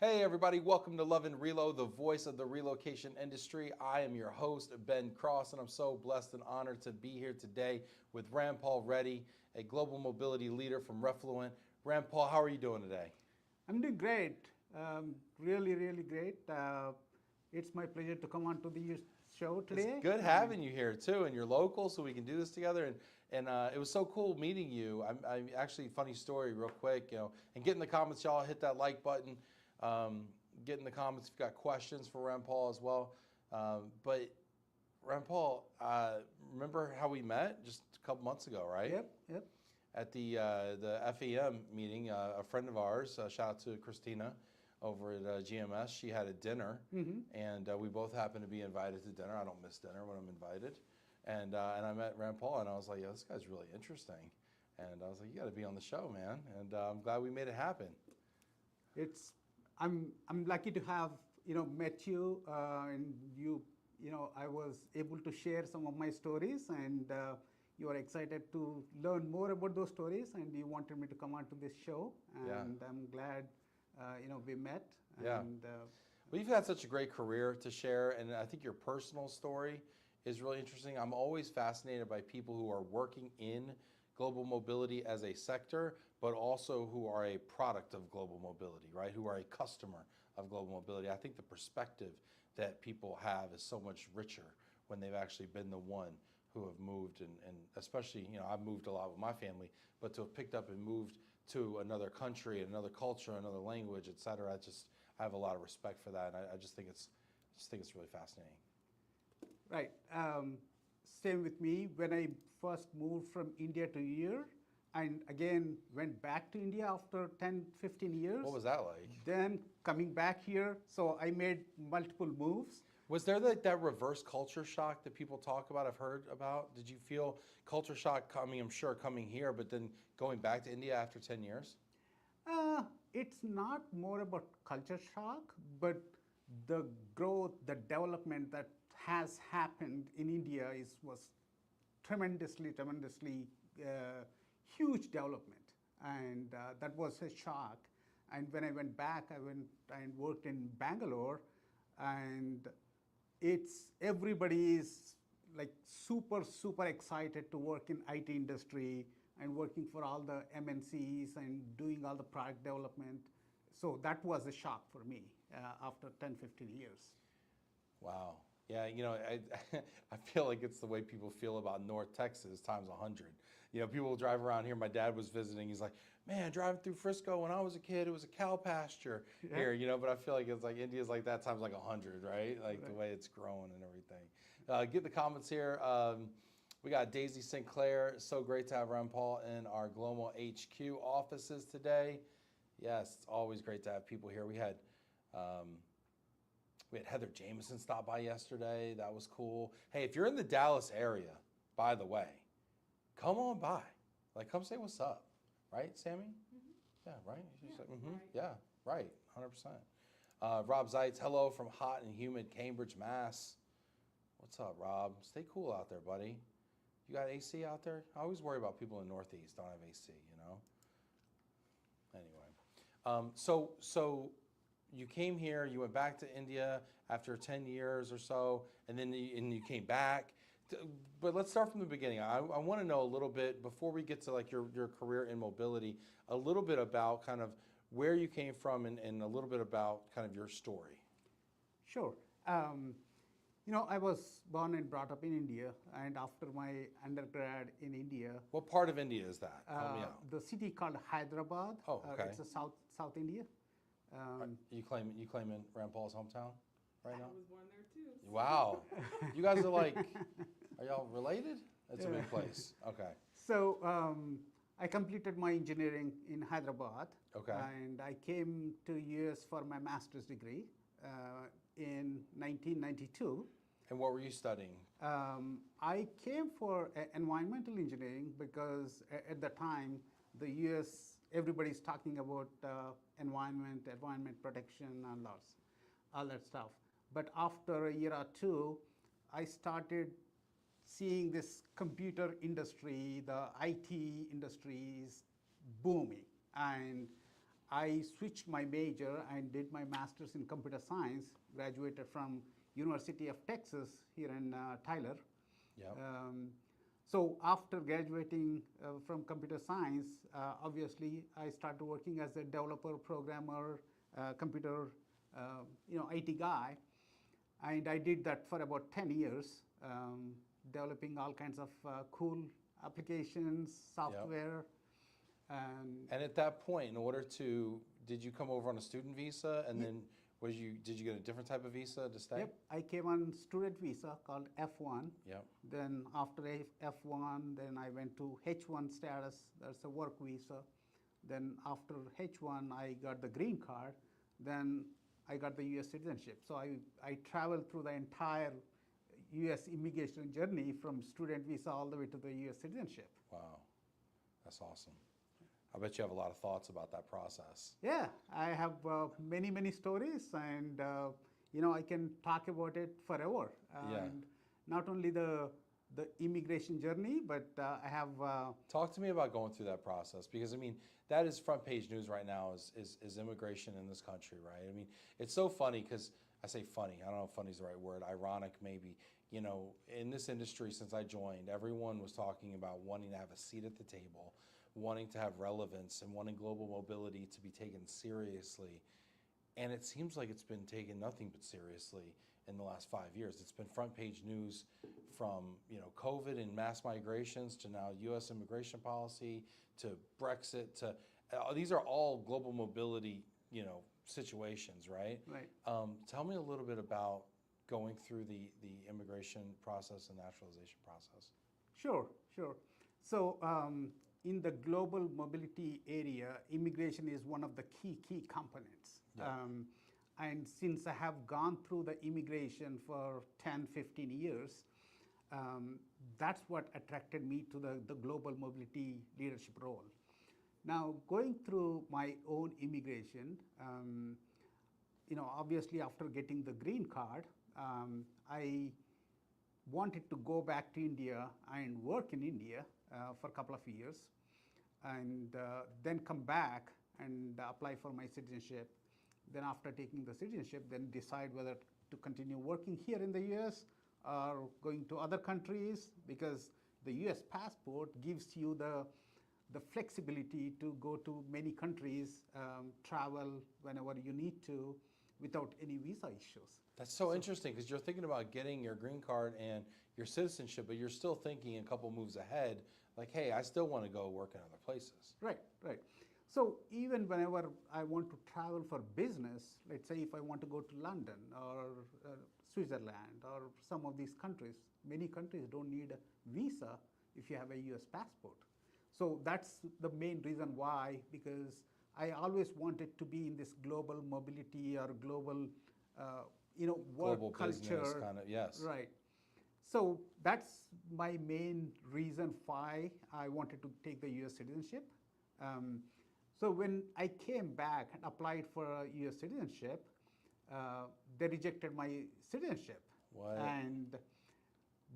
Hey everybody, welcome to Love and Relo, the voice of the relocation industry. I am your host, Ben Cross, and I'm so blessed and honored to be here today with Ranpal Reddy, a global mobility leader from Reffluent. Ranpal, how are you doing today? I'm doing great. Really great. It's my pleasure to come on to the show today. It's good having you here too, and you're local, so we can do this together. And it was so cool meeting you. I'm actually, funny story, real quick, and get in the comments, y'all. Hit that like button. Get in the comments if you've got questions for Ranpal as well. But Ranpal, remember how we met just a couple months ago, right? Yep. At the FEM meeting, a friend of ours, shout out to Christina over at GMS, she had a dinner, and we both happened to be invited to dinner. I don't miss dinner when I'm invited. And I met Ranpal, and I was like, yeah, this guy's really interesting. And I was like, you got to be on the show, man. And I'm glad we made it happen. I'm lucky to have met you, and I was able to share some of my stories, and you are excited to learn more about those stories, and you wanted me to come on to this show, and Yeah. I'm glad we met. Yeah. And, Well, you've had such a great career to share, and I think your personal story is really interesting. I'm always fascinated by people who are working in global mobility as a sector, but also who are a product of global mobility, right? Who are a customer of global mobility. I think the perspective that people have is so much richer when they've actually been the one who have moved, and especially, I've moved a lot with my family, but to have picked up and moved to another country, another culture, another language, et cetera, I have a lot of respect for that, and I just think it's really fascinating. Right. Same with me. When I first moved from India to here, and again went back to India after 10, 15 years. What was that like? Then coming back here, so I made multiple moves. Was there that reverse culture shock that people talk about, I've heard about? Did you feel culture shock coming, I'm sure, coming here, but then going back to India after 10 years? It's not more about culture shock, but the growth, the development that has happened in India was tremendously huge development, and that was a shock. And when I went back, I went and worked in Bangalore, and everybody is like super excited to work in IT industry and working for all the MNCs and doing all the product development. So that was a shock for me after 10, 15 years. Wow. Yeah, I feel like it's the way people feel about North Texas times 100. People drive around here. My dad was visiting. He's like, man, driving through Frisco when I was a kid, it was a cow pasture here, but I feel like it's like India's like that times like 100, right? Like the way it's growing and everything. Get the comments here. We got Daisy Sinclair. So great to have Ranpal in our Global HQ offices today. Yes, it's always great to have people here. We had Heather Jameson stop by yesterday. That was cool. Hey, if you're in the Dallas area, by the way, come on by. Like, come say what's up. Right, Sammy? Yeah, right? She's like, right. Yeah, right, 100%. Rob Zeitz, hello from hot and humid Cambridge, Mass. What's up, Rob? Stay cool out there, buddy. You got AC out there? I always worry about people in the Northeast don't have AC, Anyway, so you came here, you went back to India after 10 years or so, and then you came back. But let's start from the beginning. I want to know a little bit, before we get to like your career in mobility, a little bit about kind of where you came from and a little bit about kind of your story. Sure. I was born and brought up in India, and after my undergrad in India. What part of India is that? Help me out. The city called Hyderabad. Oh, okay. It's a South India. You claim in Ranpal's hometown right now? I was born there too. Wow. You guys are like, are y'all related? It's a big place. Okay. So I completed my engineering in Hyderabad. Okay. And I came to US for my master's degree in 1992. And what were you studying? I came for environmental engineering because at the time, the US, everybody's talking about environment protection, and all that stuff. But after a year or two, I started seeing this computer industry, the IT industry is booming. And I switched my major and did my master's in computer science, graduated from University of Texas here in Tyler. Yep. So after graduating from computer science, obviously I started working as a developer, programmer, computer, IT guy, and I did that for about 10 years, developing all kinds of cool applications, software. And at that point, in order to, did you come over on a student visa, and then did you get a different type of visa to stay? Yep, I came on student visa called F1. Yep. Then after F1, then I went to H1 status. That's a work visa. Then after H1, I got the green card. Then I got the U.S. citizenship. So I traveled through the entire U.S. immigration journey from student visa all the way to the U.S. citizenship. Wow, that's awesome. I bet you have a lot of thoughts about that process. Yeah, I have many, many stories, and I can talk about it forever. And not only the immigration journey, but I have. Talk to me about going through that process, because I mean that is front page news right now. Is immigration in this country, right? I mean, it's so funny because I say funny. I don't know if funny is the right word. Ironic, maybe. In this industry, since I joined, everyone was talking about wanting to have a seat at the table, wanting to have relevance, and wanting global mobility to be taken seriously. And it seems like it's been taken nothing but seriously in the last 5 years. It's been front page news from COVID and mass migrations to now U.S. immigration policy to Brexit to these are all global mobility situations, right? Right. Tell me a little bit about going through the immigration process and naturalization process. Sure. So in the global mobility area, immigration is one of the key components. Yeah. And since I have gone through the immigration for 10, 15 years, that's what attracted me to the global mobility leadership role. Now, going through my own immigration, obviously after getting the green card, I wanted to go back to India and work in India for a couple of years, and then come back and apply for my citizenship. Then after taking the citizenship, then decide whether to continue working here in the US or going to other countries, because the US passport gives you the flexibility to go to many countries, travel whenever you need to without any visa issues. That's so interesting, because you're thinking about getting your green card and your citizenship, but you're still thinking a couple moves ahead, like, hey, I still want to go work in other places. Right. So even whenever I want to travel for business, let's say if I want to go to London or Switzerland or some of these countries, many countries don't need a visa if you have a US passport. So that's the main reason why, because I always wanted to be in this global mobility or global work Global culture. business kind of, yes. Right. So that's my main reason why I wanted to take the US citizenship. So when I came back and applied for a US citizenship, they rejected my citizenship. What? And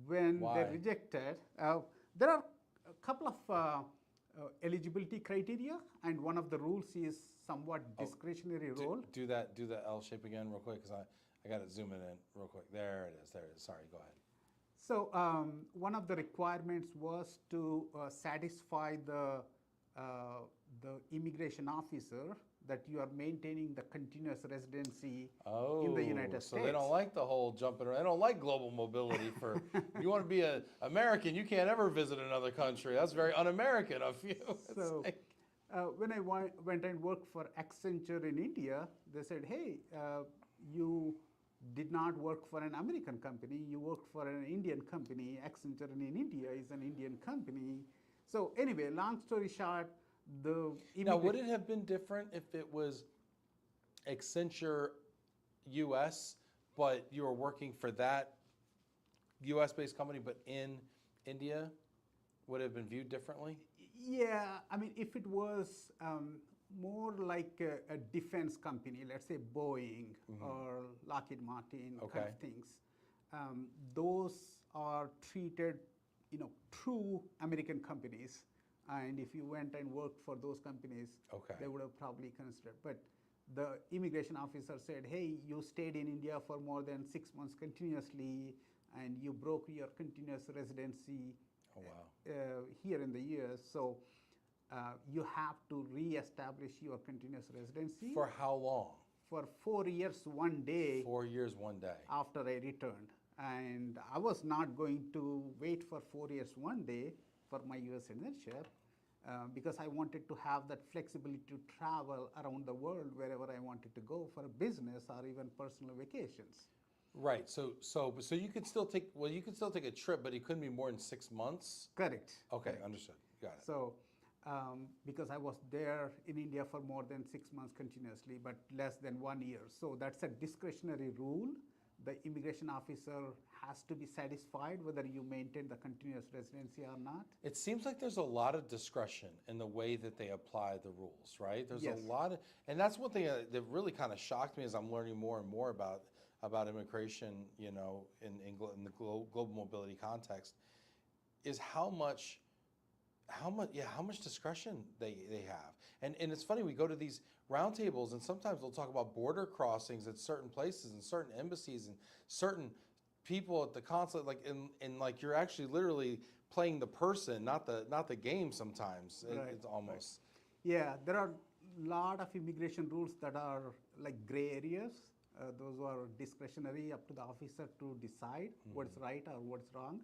when Why? they rejected, there are a couple of eligibility criteria, and one of the rules is somewhat discretionary role. Do the L shape again real quick, because I got to zoom it in real quick. There it is. Sorry, go ahead. So one of the requirements was to satisfy the immigration officer that you are maintaining the continuous residency in the United States. So they don't like the whole jumping around. They don't like global mobility. For if you want to be an American, you can't ever visit another country. That's very un-American of you. So when I went and worked for Accenture in India, they said, hey, you did not work for an American company, you worked for an Indian company. Accenture in India is an Indian company. So anyway, long story short, now, would it have been different if it was Accenture US, but you were working for that US-based company, but in India? Would it have been viewed differently? Yeah, I mean, if it was more like a defense company, let's say Boeing or Lockheed Martin kind of things, those are treated, true American companies. and if you went and worked for those companies, Okay. they would have probably considered. But the immigration officer said, hey, you stayed in India for more than 6 months continuously, and you broke your continuous residency Oh, wow. here in the US, so you have to re-establish your continuous residency For how long? for 4 years, 1 day 4 years, 1 day. after I returned. And I was not going to wait for 4 years, 1 day for my US citizenship because I wanted to have that flexibility to travel around the world wherever I wanted to go for business or even personal vacations. Right. So you could still take, well, you could still take a trip, but it couldn't be more than 6 months? Correct. Okay, Correct. understood. Got it. So, because I was there in India for more than 6 months continuously, but less than 1 year. So that's a discretionary rule. The immigration officer has to be satisfied whether you maintain the continuous residency or not. It seems like there's a lot of discretion in the way that they apply the rules, right? There's Yes. a lot of, and that's one thing that really kind of shocked me as I'm learning more and more about immigration, you know, in the global mobility context, is how much discretion they have. And it's funny, we go to these roundtables and sometimes they'll talk about border crossings at certain places and certain embassies and certain people at the consulate, like in like you're actually literally playing the person, not the game sometimes. Right, It's almost. Yeah, there are a lot of immigration rules that are like gray areas. Those are discretionary, up to the officer to decide what's right or what's wrong.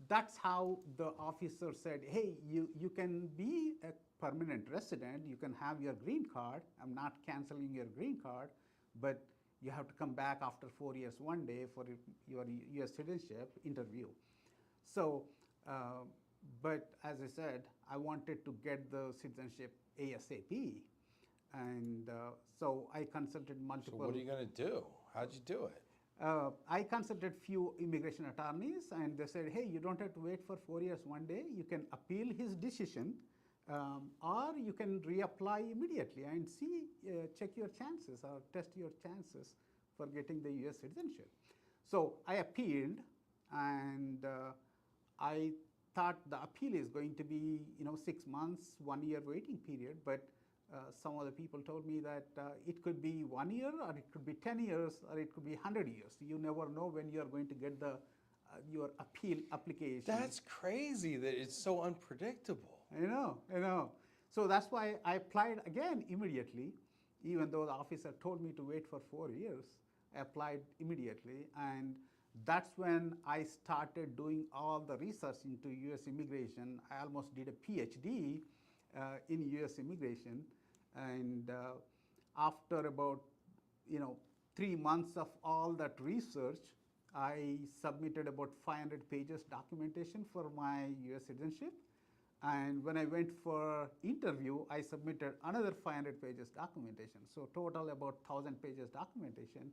That's how the officer said, hey, you can be a permanent resident, you can have your green card, I'm not canceling your green card, but you have to come back after 4 years 1 day for your US citizenship interview. So, but as I said, I wanted to get the citizenship ASAP. And so I consulted So multiple. what are you going to do? How'd you do it? I consulted few immigration attorneys, and they said, hey, you don't have to wait for 4 years 1 day. You can appeal his decision, or you can reapply immediately and see, check your chances or test your chances for getting the US citizenship. So I appealed, and I thought the appeal is going to be 6 months, 1 year waiting period, but some of the people told me that it could be 1 year, or it could be 10 years, or it could be 100 years. You never know when you are going to get the your appeal application. That's crazy that it's so unpredictable. I know. So that's why I applied again immediately, even though the officer told me to wait for 4 years. I applied immediately, and that's when I started doing all the research into US immigration. I almost did a PhD in US immigration, and after about 3 months of all that research, I submitted about 500 pages documentation for my US citizenship. And when I went for interview, I submitted another 500 pages documentation. So total about 1,000 pages documentation.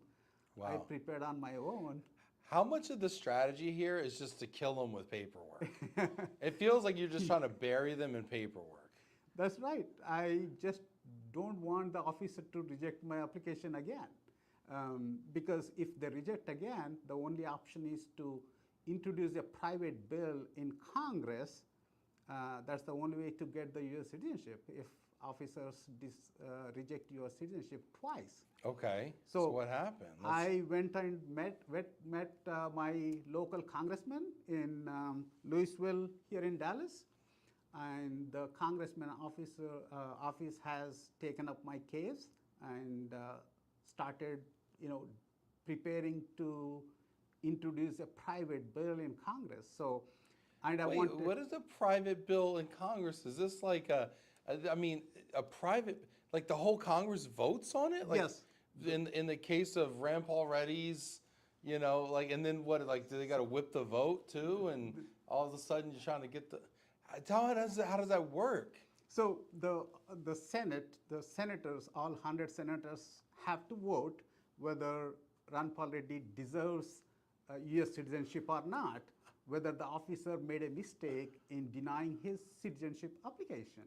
Wow. I prepared on my own. How much of the strategy here is just to kill them with paperwork? It feels like you're just trying to bury them in paperwork. That's right. I just don't want the officer to reject my application again. Because if they reject again, the only option is to introduce a private bill in Congress. That's the only way to get the US citizenship if officers reject your citizenship twice. Okay, so what happened? I went and met my local congressman in Louisville here in Dallas, and the congressman office has taken up my case and started preparing to introduce a private bill in Congress. So, and I wanted. What is a private bill in Congress? Is this like a private, like the whole Congress votes on it? Like, yes. In the case of Ranpal Reddy's, and then what? Like, do they got to whip the vote too? And all of a sudden, you're trying to get the. How does that work? So the Senate, the senators, all 100 senators have to vote whether Ranpal Reddy deserves U.S. citizenship or not, whether the officer made a mistake in denying his citizenship application.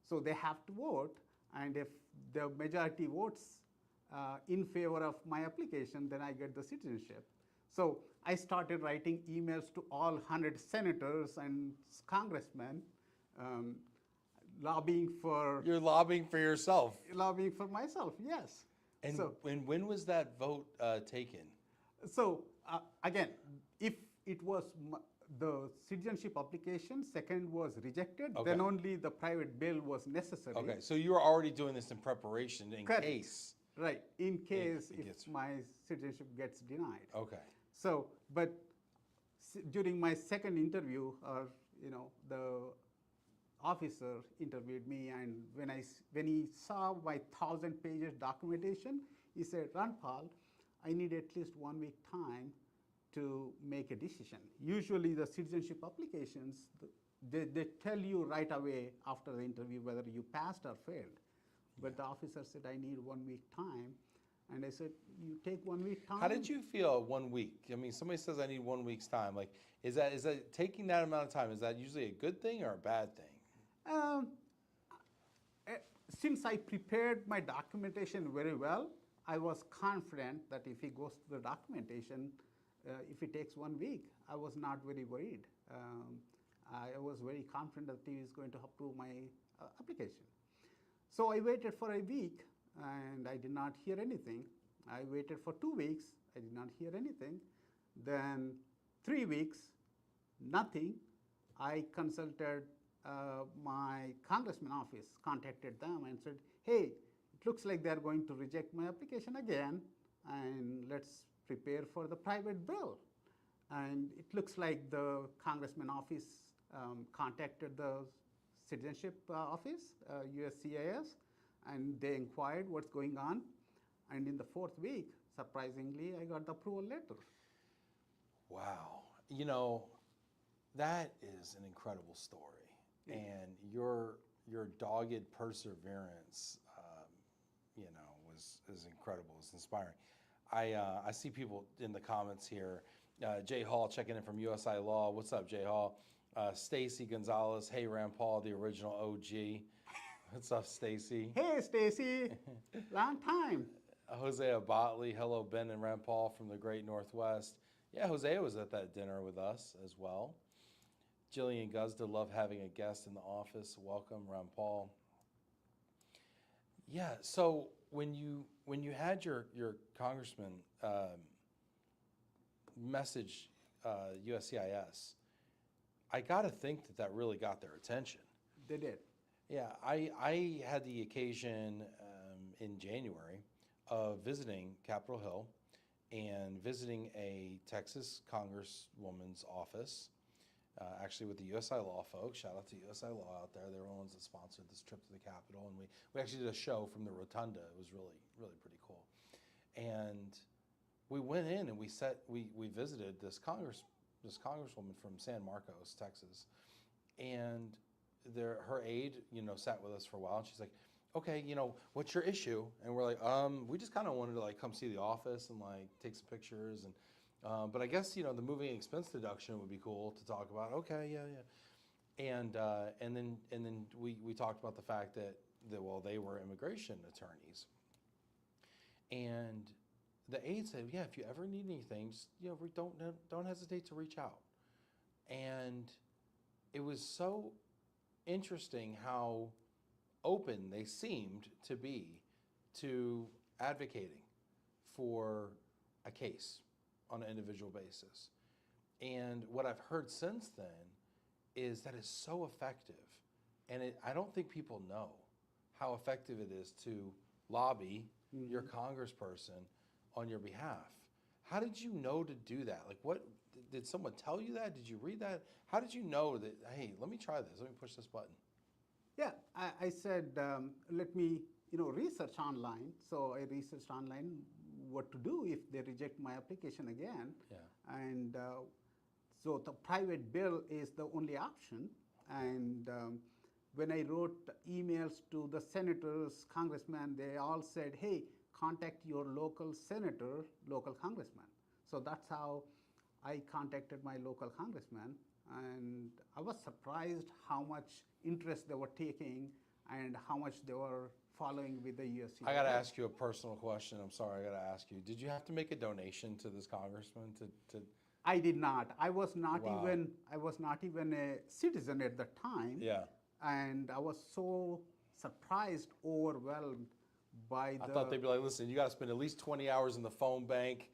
So they have to vote, and if the majority votes in favor of my application, then I get the citizenship. So I started writing emails to all 100 senators and congressmen, um, lobbying for You're lobbying for yourself. lobbying for myself. Yes. And So when was that vote taken? So again, if it was the citizenship application, second was rejected, Okay. then only the private bill was necessary. Okay, so you were already doing this in preparation in Correct. case. Right, in case it if gets- my citizenship gets denied. Okay. So, but during my second interview, the officer interviewed me, and when he saw my 1,000 pages documentation, he said, "Ranpal, I need at least 1 week time to make a decision." Usually, the citizenship applications, they tell you right away after the interview whether you passed or failed. But the officer said, "I need 1 week time." And I said, "You take 1 week time?" How did you feel 1 week? I mean, somebody says I need 1 week's time. Like, is that taking that amount of time? Is that usually a good thing or a bad thing? Since I prepared my documentation very well, I was confident that if he goes to the documentation, if it takes 1 week, I was not very worried. I was very confident that he is going to approve my application. So I waited for a week, and I did not hear anything. I waited for 2 weeks. I did not hear anything. Then 3 weeks, nothing. I consulted my congressman office, contacted them and said, "Hey, it looks like they're going to reject my application again, and let's prepare for the private bill." And it looks like the congressman office contacted the citizenship office, USCIS, and they inquired what's going on. And in the 4th week, surprisingly, I got the approval letter. Wow. You know, that is an incredible story. Yeah. And your dogged perseverance, is incredible. It's inspiring. I see people in the comments here. Jay Hall checking in from USI Law. What's up, Jay Hall? Stacy Gonzalez. Hey, Ranpal, the original OG. What's up, Stacy? Hey, Stacy, long time. Hosea Botley. Hello, Ben and Ranpal from the Great Northwest. Yeah, Hosea was at that dinner with us as well. Jillian Guzda, love having a guest in the office. Welcome, Ranpal. Yeah, so when you had your congressman message USCIS, I got to think that really got their attention. They did. Yeah, I had the occasion in January of visiting Capitol Hill and visiting a Texas Congresswoman's office, actually with the USI Law folks. Shout out to USI Law out there. They were the ones that sponsored this trip to the Capitol, and we actually did a show from the rotunda. It was really, really pretty cool. And we went in and we visited this congresswoman from San Marcos, Texas, and her aide, sat with us for a while, and she's like, "Okay, what's your issue?" And we're like, we just kind of wanted to come see the office and take some pictures, and but I guess the moving expense deduction would be cool to talk about. Okay, yeah. And then we talked about the fact that they were immigration attorneys, and the aide said, "Yeah, if you ever need anything, just don't hesitate to reach out." And it was so interesting how open they seemed to be to advocating for a case on an individual basis. And what I've heard since then is that it's so effective. And I don't think people know how effective it is to lobby your congressperson on your behalf. How did you know to do that? What did someone tell you that? Did you read that? How did you know that, hey, let me try this, let me push this button? Yeah, I said, let me research online. So I researched online what to do if they reject my application again. Yeah. And so the private bill is the only option. And when I wrote emails to the senators, congressmen, they all said, "Hey, contact your local senator, local congressman." So that's how I contacted my local congressman, and I was surprised how much interest they were taking and how much they were following with the U.S. I got to ask you a personal question. I'm sorry, I got to ask you. Did you have to make a donation to this congressman to I did not. I was not Wow. even a citizen at the time. Yeah. And I was so surprised, overwhelmed by I the. thought they'd be like, listen, you got to spend at least 20 hours in the phone bank,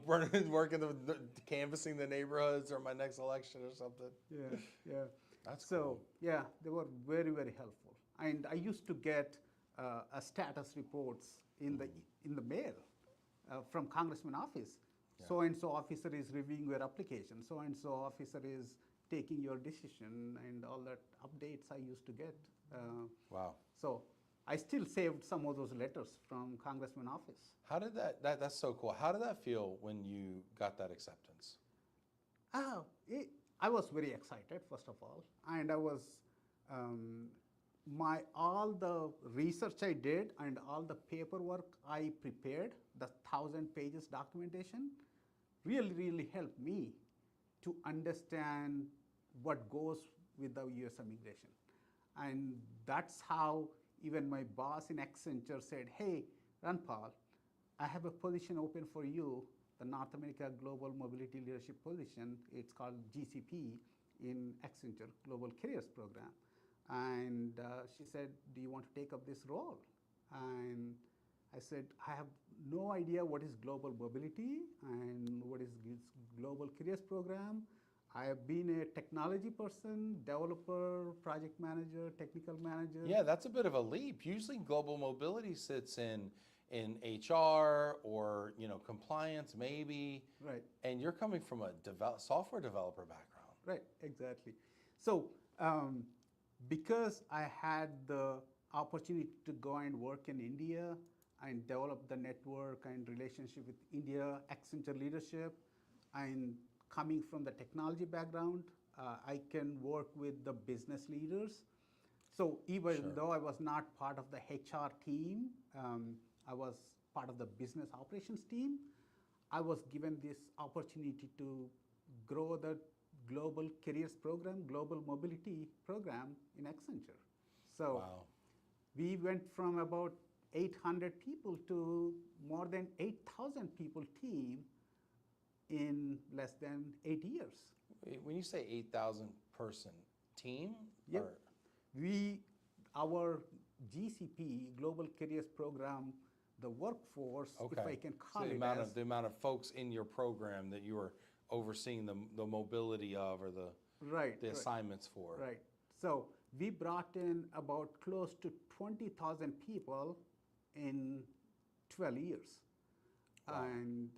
working canvassing the neighborhoods or my next election or something. Yeah, yeah. That's So cool. yeah, they were very, very helpful. And I used to get a status reports in the mail from Congressman office. Yeah. So and so officer is reviewing your application. So and so officer is taking your decision, and all that updates I used to get. Wow. So I still saved some of those letters from Congressman office. How did that's so cool. How did that feel when you got that acceptance? I was very excited, first of all, and I was all the research I did and all the paperwork I prepared, the 1,000 pages documentation, really helped me to understand what goes with the U.S. immigration. And that's how even my boss in Accenture said, hey, Ranpal, I have a position open for you, the North America Global Mobility Leadership position. It's called GCP in Accenture Global Careers Program. And she said, do you want to take up this role? And I said, I have no idea what is global mobility and what is Global Careers Program. I have been a technology person, developer, project manager, technical manager. Yeah, that's a bit of a leap. Usually global mobility sits in HR or compliance maybe. Right. And you're coming from a software developer background. Right, exactly. So because I had the opportunity to go and work in India and develop the network and relationship with India, Accenture leadership, and coming from the technology background, I can work with the business leaders. So even Sure. though I was not part of the HR team, I was part of the business operations team, I was given this opportunity to grow the Global Careers Program, Global Mobility Program in Accenture. So Wow. we went from about 800 people to more than 8,000 people team in less than 8 years. When you say 8,000 person team? Yep. Or- Our GCP, Global Careers Program, the workforce, if I can call So it the amount of folks in your program that you were overseeing the mobility of or the assignments for. Right. So we brought in about close to 20,000 people in 12 years. Wow. And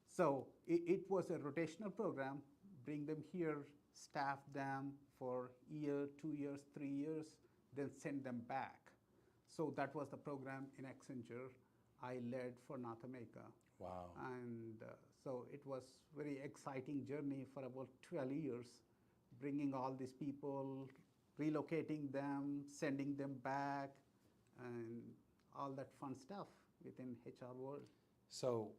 so it was a rotational program, bring them here, staff them for a year, 2 years, 3 years, then send them back. So that was the program in Accenture I led for North America. Wow. And so it was very exciting journey for about 12 years, bringing all these people, relocating them, sending them back, and all that fun stuff within HR world. So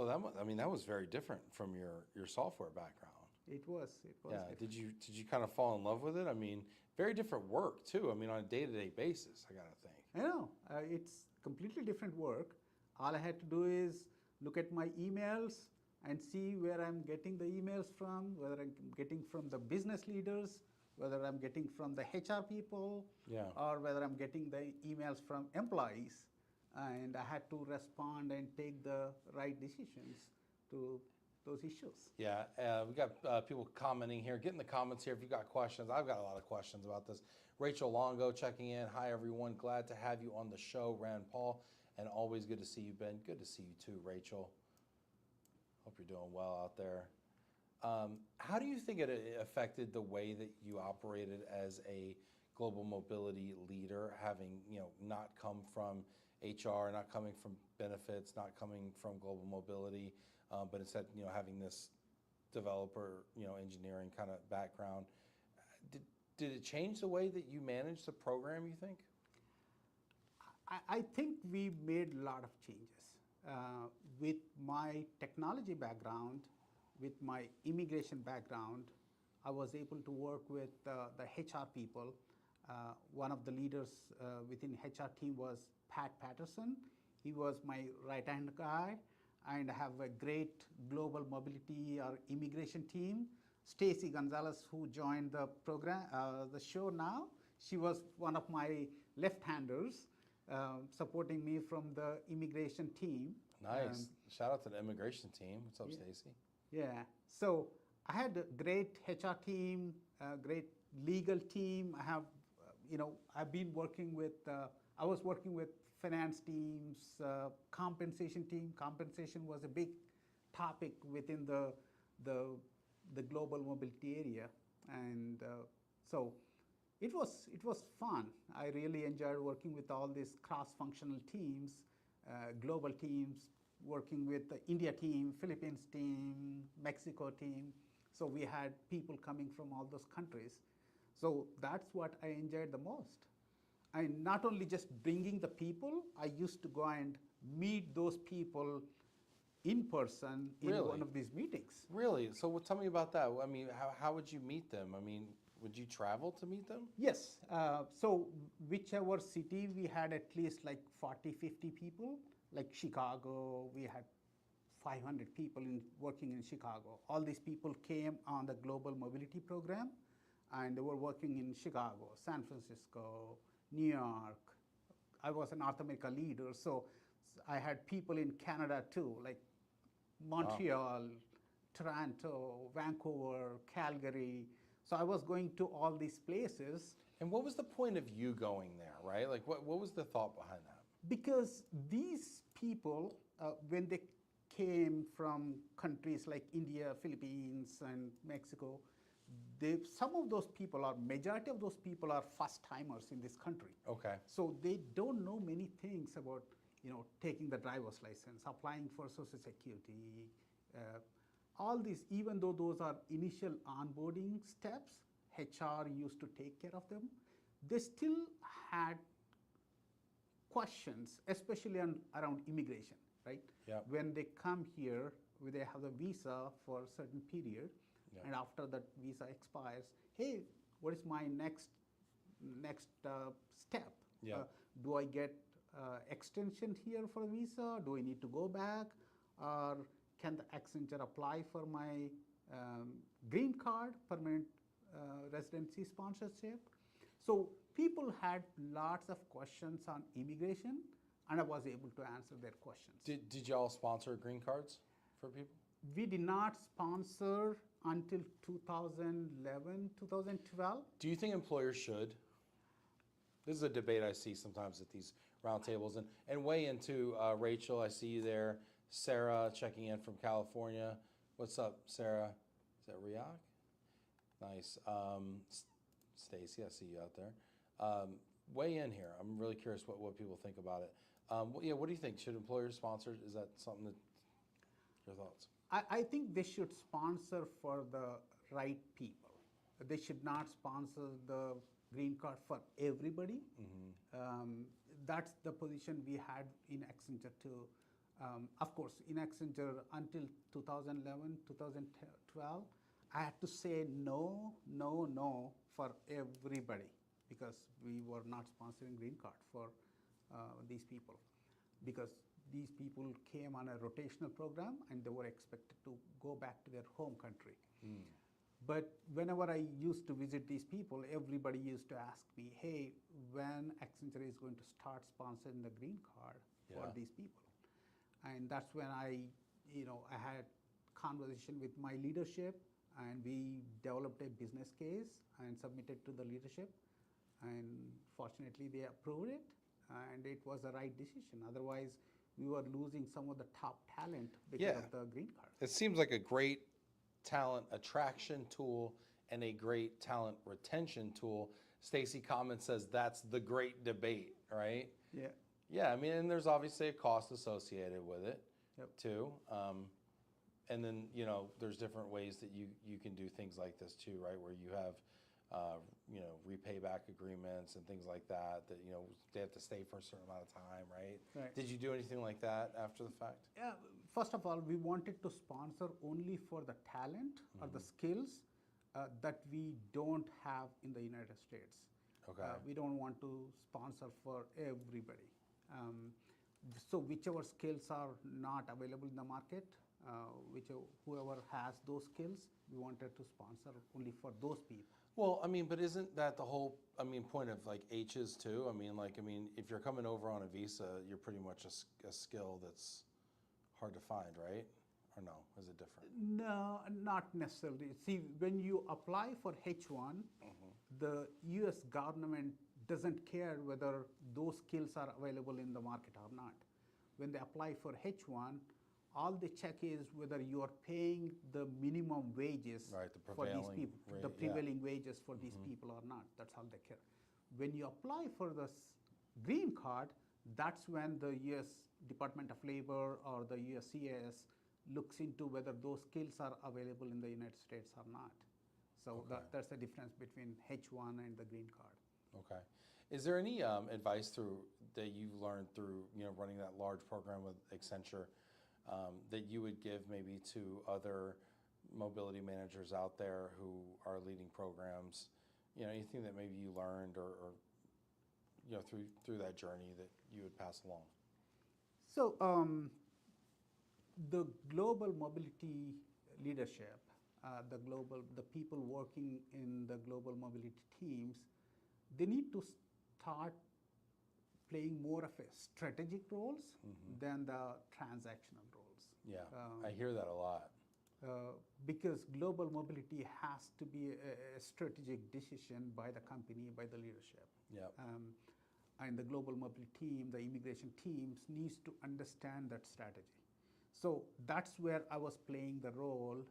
that was very different from your software background. It was Yeah. different. Did you kind of fall in love with it? I mean, very different work too. I mean, on a day-to-day basis, I gotta think. I know, it's completely different work. All I had to do is look at my emails and see where I'm getting the emails from, whether I'm getting from the business leaders, whether I'm getting from the HR people, Yeah. or whether I'm getting the emails from employees. And I had to respond and take the right decisions to those issues. Yeah, we got people commenting here. Get in the comments here if you got questions. I've got a lot of questions about this. Rachel Longo checking in. Hi, everyone. Glad to have you on the show, Ranpal. And always good to see you, Ben. Good to see you too, Rachel. Hope you're doing well out there. How do you think it affected the way that you operated as a global mobility leader, having not come from HR, not coming from benefits, not coming from global mobility, but instead having this developer engineering kind of background? Did it change the way that you manage the program, you think? I think we made a lot of changes. With my technology background, with my immigration background, I was able to work with the HR people One of the leaders within HR team was Pat Patterson. He was my right-hand guy, and I have a great global mobility or immigration team. Stacy Gonzalez, who joined the program, the show now, she was one of my left-handers, supporting me from the immigration team. Nice. Shout out to the immigration team. What's up, Stacy? Yeah. So I had a great HR team, a great legal team. I have, I've been working with, I was working with finance teams, compensation team. Compensation was a big topic within the global mobility area. And so it was fun. I really enjoyed working with all these cross-functional teams, global teams, working with the India team, Philippines team, Mexico team. So we had people coming from all those countries. So that's what I enjoyed the most. And not only just bringing the people, I used to go and meet those people in person in Really? one of these meetings. Really? So tell me about that. I mean, how would you meet them? I mean, would you travel to meet them? Yes. So whichever city, we had at least like 40, 50 people. Like Chicago, we had 500 people working in Chicago. All these people came on the global mobility program, and they were working in Chicago, San Francisco, New York. I was a North America leader, so I had people in Canada too, like Montreal, Toronto, Vancouver, Calgary. So I was going to all these places. And what was the point of you going there, right? Like, what was the thought behind that? Because these people, when they came from countries like India, Philippines, and Mexico, some of those people, or majority of those people, are first timers in this country. Okay. So they don't know many things about, taking the driver's license, applying for Social Security, all these. Even though those are initial onboarding steps, HR used to take care of them. They still had questions, especially around immigration, right? Yep. When they come here, they have a visa for a certain period, Yep. and after that visa expires, hey, what is my next step? Yep. Do I get extension here for a visa? Do I need to go back? Or can the Accenture apply for my green card, permanent residency sponsorship? So people had lots of questions on immigration, and I was able to answer their questions. Did y'all sponsor green cards for people? We did not sponsor until 2011, 2012. Do you think employers should? This is a debate I see sometimes at these roundtables. And weigh into Rachel, I see you there. Sarah checking in from California. What's up, Sarah? Is that Riak? Nice. Stacy, I see you out there. Weigh in here. I'm really curious what people think about it. What do you think? Should employers sponsor? Is that something that, your thoughts? I think they should sponsor for the right people. They should not sponsor the green card for everybody. That's the position we had in Accenture too. Of course, in Accenture until 2011, 2012, I had to say no for everybody because we were not sponsoring green card for these people, because these people came on a rotational program and they were expected to go back to their home country. But whenever I used to visit these people, everybody used to ask me, hey, when Accenture is going to start sponsoring the green card for these people? And that's when I had conversation with my leadership, and we developed a business case and submitted to the leadership. And fortunately, they approved it, and it was the right decision. Otherwise, we were losing some of the top talent because of the green card. It seems like a great talent attraction tool and a great talent retention tool. Stacy Comment says that's the great debate, right? Yeah. Yeah, I mean, and there's obviously a cost associated with it too. And then, there's different ways that you can do things like this too, right? Where you have, repay back agreements and things like that, they have to stay for a certain amount of time, right? Right. Did you do anything like that after the fact? Yeah, first of all, we wanted to sponsor only for the talent or the skills that we don't have in the United States. Okay. We don't want to sponsor for everybody. So whichever skills are not available in the market, whoever has those skills, we wanted to sponsor only for those people. Well, I mean, but isn't that the whole, point of like H's too? If you're coming over on a visa, you're pretty much a skill that's hard to find, right? Or no, is it different? No, not necessarily. See, when you apply for H1, the US government doesn't care whether those skills are available in the market or not. When they apply for H1, all they check is whether you are paying the minimum wages Right, the for these prevailing people, rate, the yeah. prevailing wages for these people or not. That's all they care. When you apply for the green card, that's when the US Department of Labor or the USCIS looks into whether those skills are available in the United States or not. So Okay. that's the difference between H1 and the green card. Okay. Is there any advice that you've learned through running that large program with Accenture that you would give maybe to other mobility managers out there who are leading programs? Anything that maybe you learned or through that journey that you would pass along? So the global mobility leadership, the people working in the global mobility teams, they need to start playing more of a strategic roles than the transactional roles. Yeah, I hear that a lot. Because global mobility has to be a strategic decision by the company, by the leadership. Yeah. And the global mobility team, the immigration teams needs to understand that strategy. So that's where I was playing the role,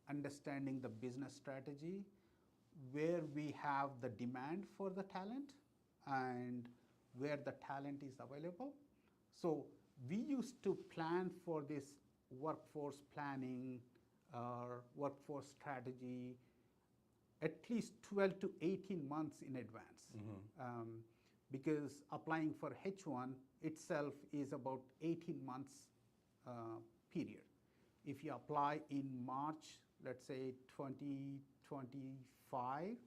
understanding the business strategy, where we have the demand for the talent and where the talent is available. So we used to plan for this workforce planning or workforce strategy at least 12 to 18 months in advance. Because applying for H1 itself is about 18 months period. If you apply in March, let's say 2025,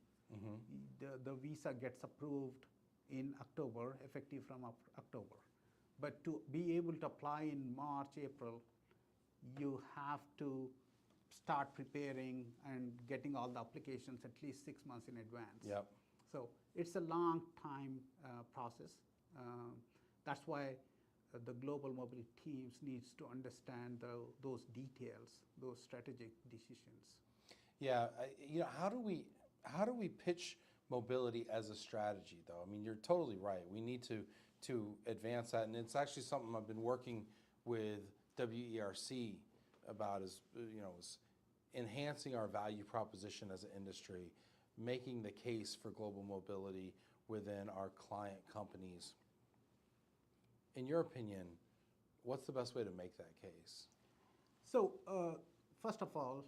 the visa gets approved in October, effective from October. But to be able to apply in March, April, you have to start preparing and getting all the applications at least 6 months in advance. Yep. So it's a long time process. That's why the global mobility teams needs to understand those details, those strategic decisions. Yeah, how do we pitch mobility as a strategy, though? You're totally right. We need to advance that, and it's actually something I've been working with WERC about is enhancing our value proposition as an industry, making the case for global mobility within our client companies. In your opinion, what's the best way to make that case? So first of all,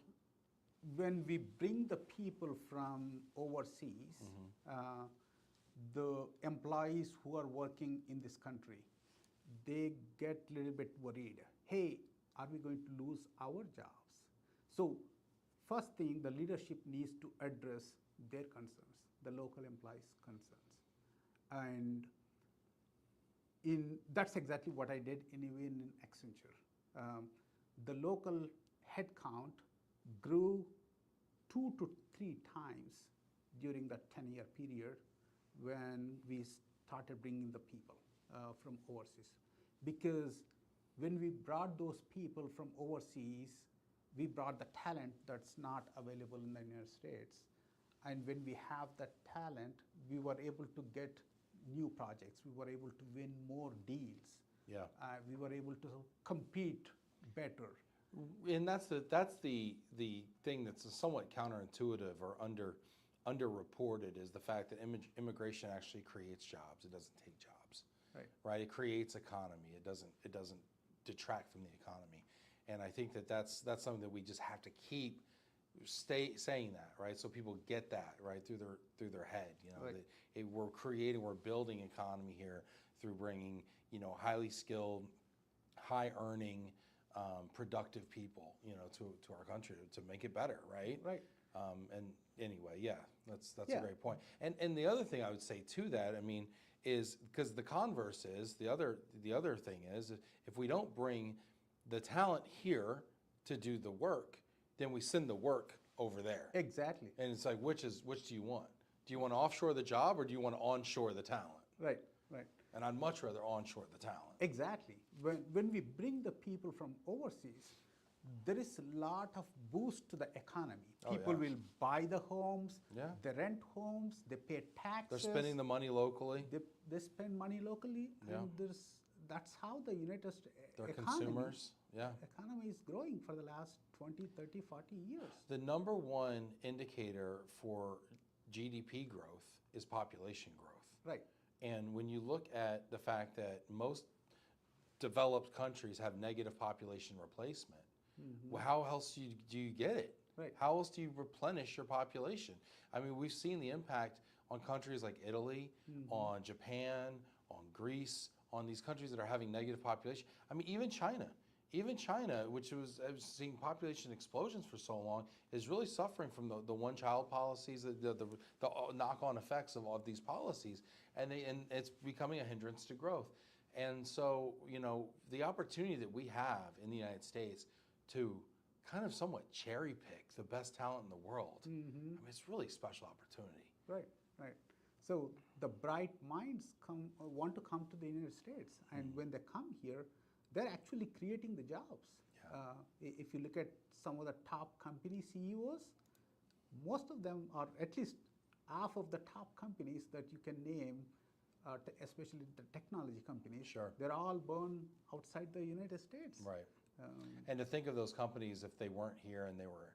when we bring the people from overseas, the employees who are working in this country, they get a little bit worried. Hey, are we going to lose our jobs? So first thing, the leadership needs to address their concerns, the local employees' concerns. And that's exactly what I did in Accenture. The local headcount grew 2 to 3 times during that 10-year period when we started bringing the people from overseas. Because when we brought those people from overseas, we brought the talent that's not available in the United States. And when we have that talent, we were able to get new projects. We were able to win more deals. Yeah. We were able to compete better. And that's the thing that's somewhat counterintuitive or underreported is the fact that immigration actually creates jobs. It doesn't take jobs. Right? It creates economy. It doesn't detract from the economy. And I think that's something that we just have to keep saying that, right? So people get that right through their head. Right. We're building economy here through bringing highly skilled, high earning, productive people to our country to make it better, right? Right. anyway, yeah, that's Yeah. a great point. And the other thing I would say to that, I mean, is because the converse is the other thing is if we don't bring the talent here to do the work, then we send the work over there. Exactly. And it's like, which do you want? Do you want to offshore the job or do you want to onshore the talent? Right, right. And I'd much rather onshore the talent. Exactly. When we bring the people from overseas, there is a lot of boost to the economy. Oh, People yeah. will buy the homes, Yeah. they rent homes, they pay taxes. They're spending the money locally. They spend money locally, Yeah. and that's how the United States They're economy, consumers. Yeah. economy is growing for the last 20, 30, 40 years. The number one indicator for GDP growth is population growth. Right. And when you look at the fact that most developed countries have negative population replacement, well, how else do you get it? Right. How else do you replenish your population? I mean, we've seen the impact on countries like Italy, on Japan, on Greece, on these countries that are having negative population. I mean, even China, which was seeing population explosions for so long, is really suffering from the one-child policies, the knock-on effects of all of these policies, and it's becoming a hindrance to growth. And so, you know, the opportunity that we have in the United States to kind of somewhat cherry pick the best talent in the world, I mean, it's really a special opportunity. Right, right. So the bright minds want to come to the United States, and when they come here, they're actually creating the jobs. Yeah. If you look at some of the top company CEOs, most of them, or at least half of the top companies that you can name, especially the technology companies, Sure. they're all born outside the United States. Right. And to think of those companies, if they weren't here and they were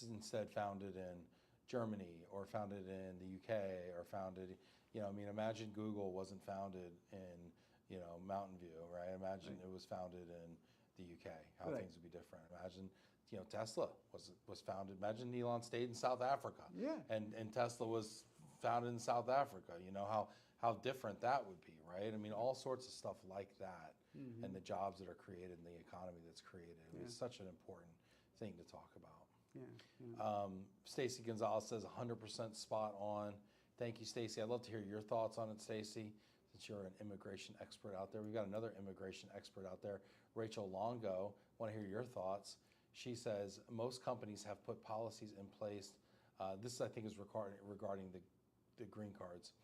instead founded in Germany or founded in the UK or founded, you know, I mean, imagine Google wasn't founded in, you know, Mountain View, right? Imagine it was founded in the UK, how Right. things would be different. Imagine, you know, Tesla was founded. Imagine Elon stayed in South Africa, Yeah. and Tesla was founded in South Africa. You know how different that would be, right? I mean, all sorts of stuff like that, and the jobs that are created and the economy that's created. I mean, it's such an important thing to talk about. Yeah. Stacy Gonzalez says 100% spot on. Thank you, Stacy. I'd love to hear your thoughts on it, Stacy, since you're an immigration expert out there. We've got another immigration expert out there, Rachel Longo. Want to hear your thoughts. She says most companies have put policies in place. This, I think, is regarding the green cards.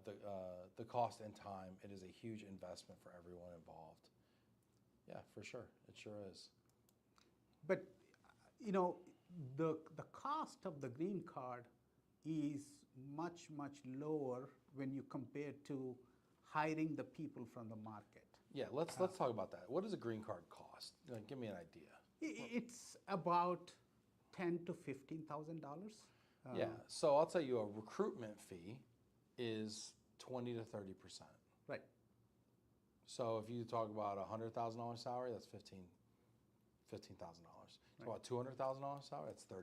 The cost and time. It is a huge investment for everyone involved. Yeah, for sure. It sure is. But, you know, the cost of the green card is much, much lower when you compare to hiring the people from the market. Yeah, let's talk about that. What does a green card cost? Give me an idea. It's about $10,000 to $15,000. Yeah, so I'll tell you a recruitment fee is 20 to 30%. Right. So if you talk about a $100,000 salary, that's $15,000. Talk about $200,000 salary, that's $30,000.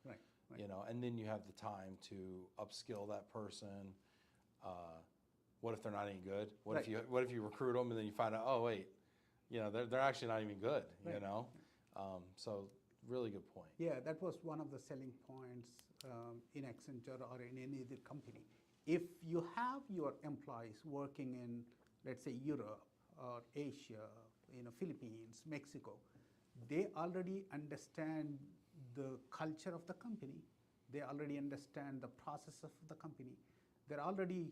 Right. Right. You know, and then you have the time to upskill that person. What if they're not any good? What if you recruit them and then you find out, oh wait, you know, they're actually not even good. Right. You know, so really good point. Yeah, that was one of the selling points in Accenture or in any other company. If you have your employees working in, let's say, Europe or Asia, you know, Philippines, Mexico, they already understand the culture of the company. They already understand the process of the company. They're already,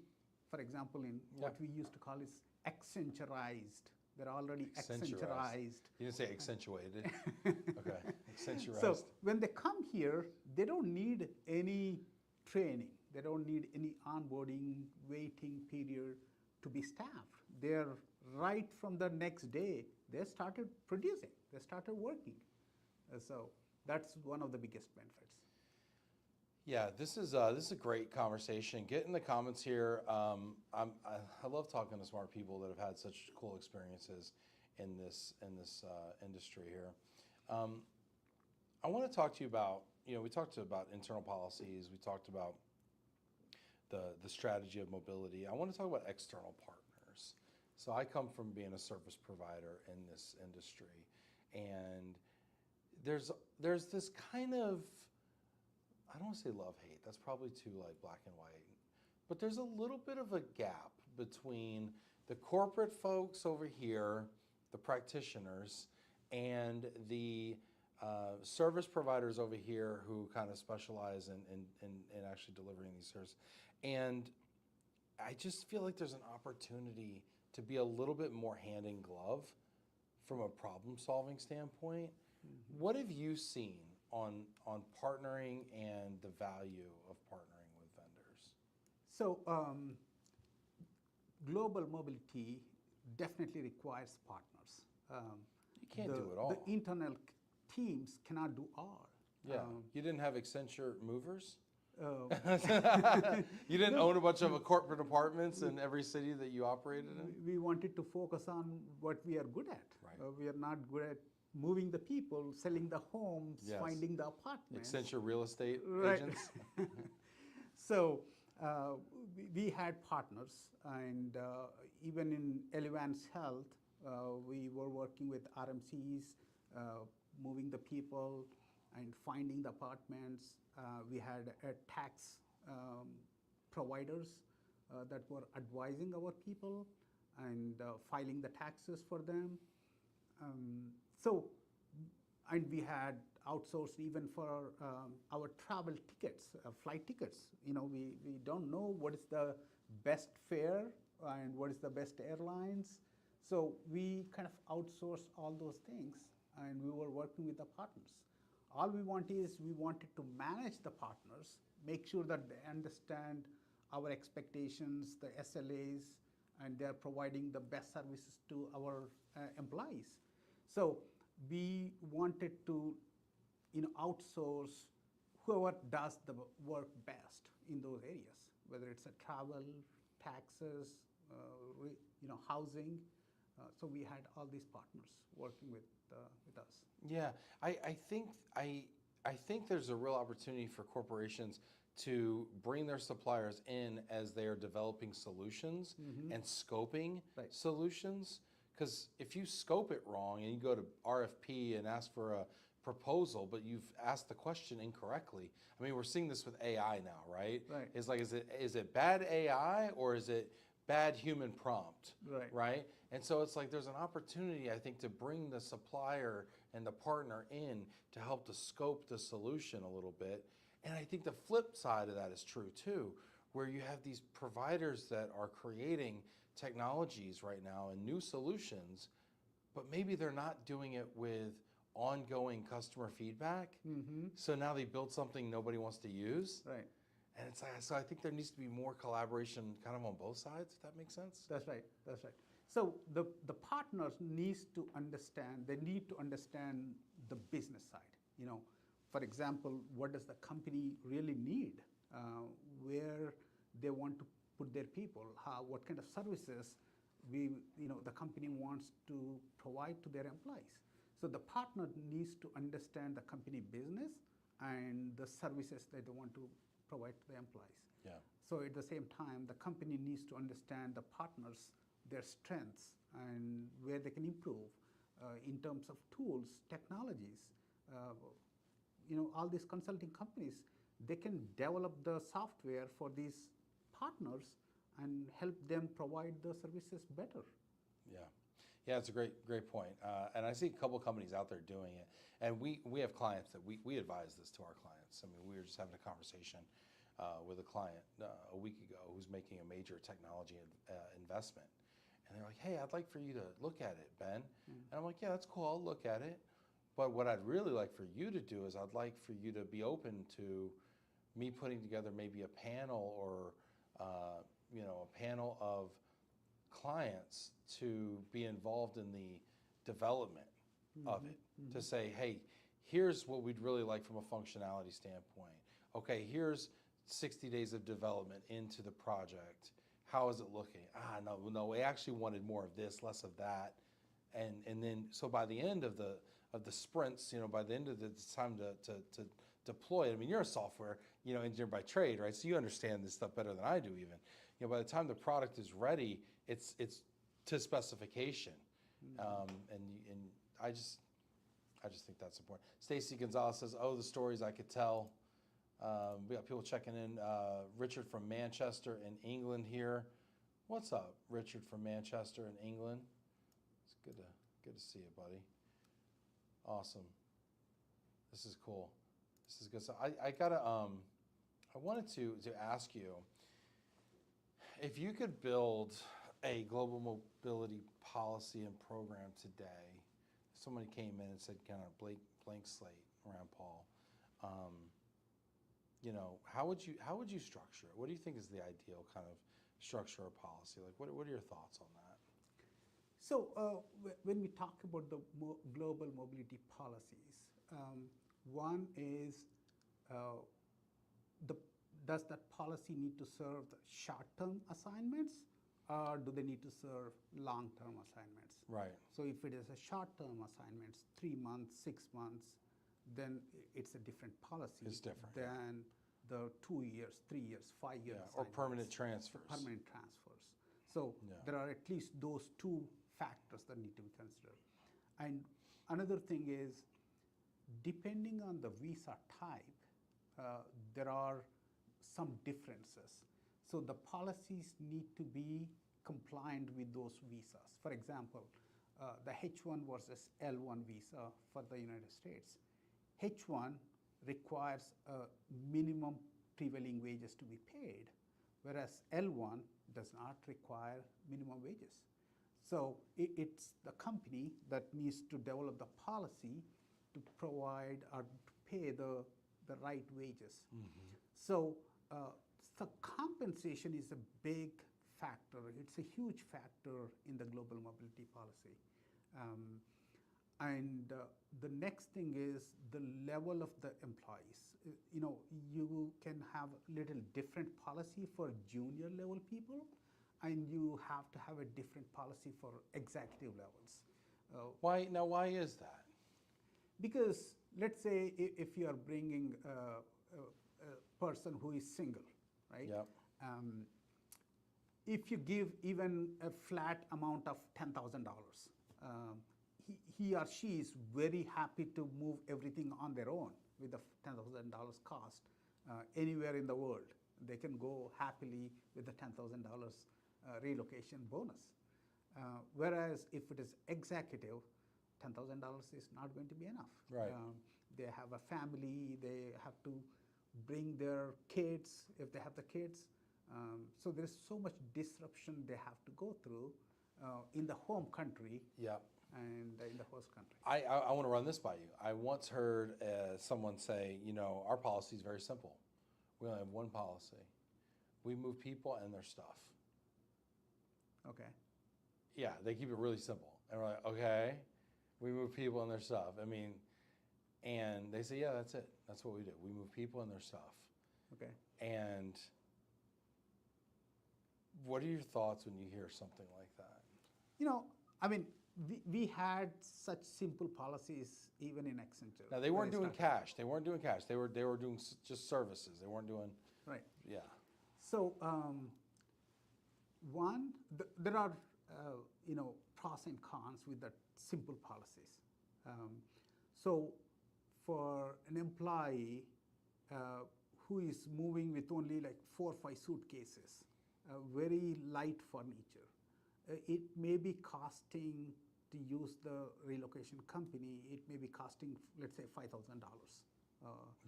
for example, in what we used to call is Accenturized. They're already Accenturized. You didn't say accentuated. Okay, accenturized. So when they come here, they don't need any training. They don't need any onboarding, waiting period to be staffed. They're right from the next day, they started producing. They started working. So that's one of the biggest benefits. Yeah, this is a great conversation. Get in the comments here. I love talking to smart people that have had such cool experiences in this industry here. I want to talk to you about, you know, we talked about internal policies. We talked about the strategy of mobility. I want to talk about external partners. So I come from being a service provider in this industry, and there's this kind of I don't want to say love-hate, that's probably too like black and white. But there's a little bit of a gap between the corporate folks over here, the practitioners, and the service providers over here who kind of specialize in actually delivering these services. And I just feel like there's an opportunity to be a little bit more hand in glove from a problem-solving standpoint. What have you seen on partnering and the value of partnering with vendors? So global mobility definitely requires partners. You can't do it all. The internal teams cannot do all. Yeah, you didn't have Accenture movers? Oh. You didn't own a bunch of corporate apartments in every city that you operated in? We wanted to focus on what we are good at. Right. We are not good at moving the people, selling the homes, Yes. finding the apartments. Accenture real estate Right. agents? So we had partners, and even in Elevance Health, we were working with RMCs, moving the people and finding the apartments. We had tax providers that were advising our people and filing the taxes for them. And we had outsourced even for our travel tickets, flight tickets. You know, we don't know what is the best fare and what is the best airlines. So we kind of outsourced all those things, and we were working with the partners. All we want is we wanted to manage the partners, make sure that they understand our expectations, the SLAs, and they're providing the best services to our employees. So we wanted to, outsource whoever does the work best in those areas, whether it's a travel, taxes, housing. So we had all these partners working with us. Yeah, I think there's a real opportunity for corporations to bring their suppliers in as they are developing solutions and scoping Right. solutions. Because if you scope it wrong and you go to RFP and ask for a proposal, but you've asked the question incorrectly. I mean, we're seeing this with AI now, right? Right. It's like, is it bad AI or is it bad human prompt? Right. Right? And so it's like there's an opportunity, I think, to bring the supplier and the partner in to help to scope the solution a little bit. And I think the flip side of that is true too, where you have these providers that are creating technologies right now and new solutions, but maybe they're not doing it with ongoing customer feedback. So now they build something nobody wants to use. Right. And it's like, so I think there needs to be more collaboration kind of on both sides, if that makes sense. That's right. That's right. So the partners needs to understand. They need to understand the business side. For example, what does the company really need? Where they want to put their people? What kind of services the company wants to provide to their employees? So the partner needs to understand the company business and the services that they want to provide to the employees. Yeah. So at the same time, the company needs to understand the partners, their strengths, and where they can improve in terms of tools, technologies. All these consulting companies, they can develop the software for these partners and help them provide the services better. Yeah. Yeah, it's a great point. And I see a couple companies out there doing it. And we have clients that we advise this to our clients. I mean, we were just having a conversation with a client a week ago who's making a major technology investment. And they're like, hey, I'd like for you to look at it, Ben. And I'm like, yeah, that's cool, I'll look at it. But what I'd really like for you to do is I'd like for you to be open to me putting together maybe a panel or a panel of clients to be involved in the development of it, to say, hey, here's what we'd really like from a functionality standpoint. Okay, here's 60 days of development into the project. How is it looking? No, we actually wanted more of this, less of that. And then, so by the end of the sprints, by the end of the time to deploy it, I mean, you're a software, engineer by trade, right? So you understand this stuff better than I do even. By the time the product is ready, it's to specification. And I just think that's important. Stacy Gonzalez says, oh, the stories I could tell. We got people checking in. Richard from Manchester in England here. What's up, Richard from Manchester in England? It's good to see you, buddy. Awesome. This is cool. This is good. So I gotta I wanted to ask you if you could build a global mobility policy and program today. Somebody came in and said kind of blank slate, Ranpal. You know, how would you structure it? What do you think is the ideal kind of structure or policy? Like, what are your thoughts on that? So when we talk about the global mobility policies, one is does that policy need to serve the short-term assignments, or do they need to serve long-term assignments? Right. So if it is a short-term assignments, 3 months, 6 months, then it's a different policy. It's different. Than the 2 years, 3 years, 5 years. Or permanent transfers. Permanent transfers. So there are at least those two factors that need to be considered. And another thing is, depending on the visa type, there are some differences. So the policies need to be compliant with those visas. For example, the H1 versus L1 visa for the United States. H1 requires a minimum prevailing wages to be paid, whereas L1 does not require minimum wages. So it's the company that needs to develop the policy to provide or to pay the right wages. Mm-hmm. So compensation is a big factor. It's a huge factor in the global mobility policy. And the next thing is the level of the employees. You know, you can have little different policy for junior level people, and you have to have a different policy for executive levels. Why is that? Because let's say if you are bringing a person who is single, right? Yep. If you give even a flat amount of $10,000, he or she is very happy to move everything on their own with the $10,000 cost anywhere in the world. They can go happily with the $10,000 relocation bonus. Whereas if it is executive, $10,000 is not going to be enough. Right. They have a family, they have to bring their kids, if they have the kids. So there's so much disruption they have to go through in the home country. Yep. And in the host country. I want to run this by you. I once heard someone say, you know, our policy is very simple. We only have one policy. We move people and their stuff. Okay. Yeah, they keep it really simple. And we're like, okay, we move people and their stuff. I mean, and they say, yeah, that's it. That's what we do. We move people and their stuff. Okay. And what are your thoughts when you hear something like that? You know, I mean, we had such simple policies even in Accenture. Now, they weren't doing cash. They weren't doing cash. They were doing just services. They weren't doing... Right. Yeah. So, one, there are, you know, pros and cons with the simple policies. So, for an employee who is moving with only like 4 or 5 suitcases, very light furniture, it may be costing, to use the relocation company, it may be costing, let's say, $5,000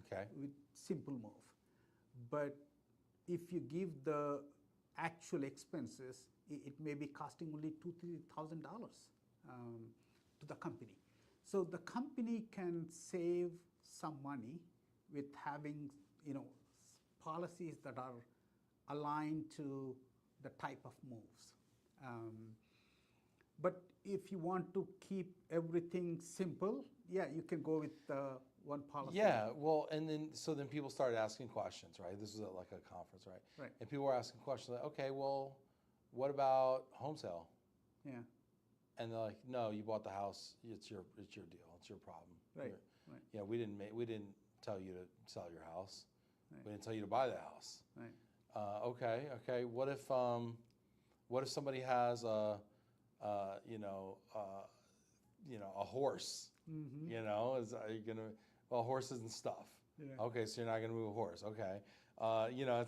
Okay. with simple move. But if you give the actual expenses, it may be costing only $2,000 to $3,000 to the company. So the company can save some money with having, you know, policies that are aligned to the type of moves. But if you want to keep everything simple, yeah, you can go with one policy. Yeah, well, and then people started asking questions, right? This was at like a conference, right? Right. And people were asking questions like, okay, well, what about home sale? Yeah. And they're like, no, you bought the house. It's your deal. It's your problem. Right. Right. Yeah, we didn't tell you to sell your house. Right. We didn't tell you to buy the house. Right. Okay. What if somebody has a horse? Mm-hmm. You know, are you gonna? Well, horses and stuff. Yeah. Okay, so you're not going to move a horse. Okay, you know,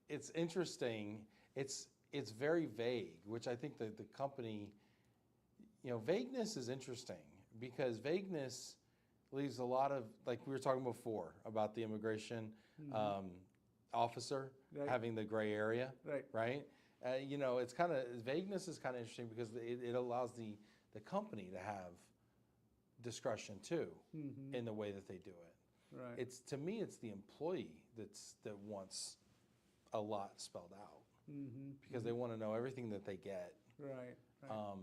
it's interesting. It's very vague, which I think the company, you know, vagueness is interesting because vagueness leaves a lot of, like we were talking before about the immigration officer Right. having the gray area, Right. right? You know, it's kind of, vagueness is kind of interesting because it allows the company to have discretion too in the way that they do it. Right. It's, to me, it's the employee that wants a lot spelled out because they want to know everything that they get. Right. Right.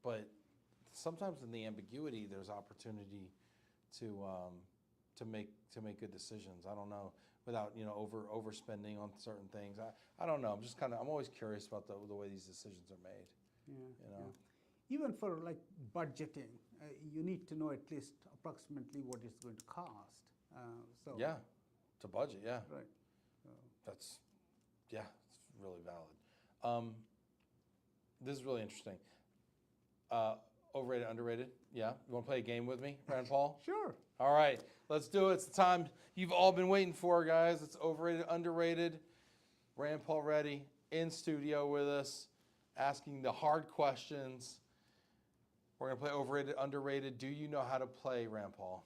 But sometimes in the ambiguity, there's opportunity to make good decisions. I don't know, without, you know, overspending on certain things. I don't know. I'm always curious about the way these decisions are made. Yeah. You know. Yeah. Even for like budgeting, you need to know at least approximately what it's going to cost. So Yeah, to budget. Yeah, Right. that's it's really valid. This is really interesting. Overrated, underrated. Yeah, you want to play a game with me, Ranpal? Sure. All right, let's do it. It's the time you've all been waiting for, guys. It's overrated, underrated. Ranpal Reddy in studio with us, asking the hard questions. We're gonna play overrated, underrated. Do you know how to play, Ranpal?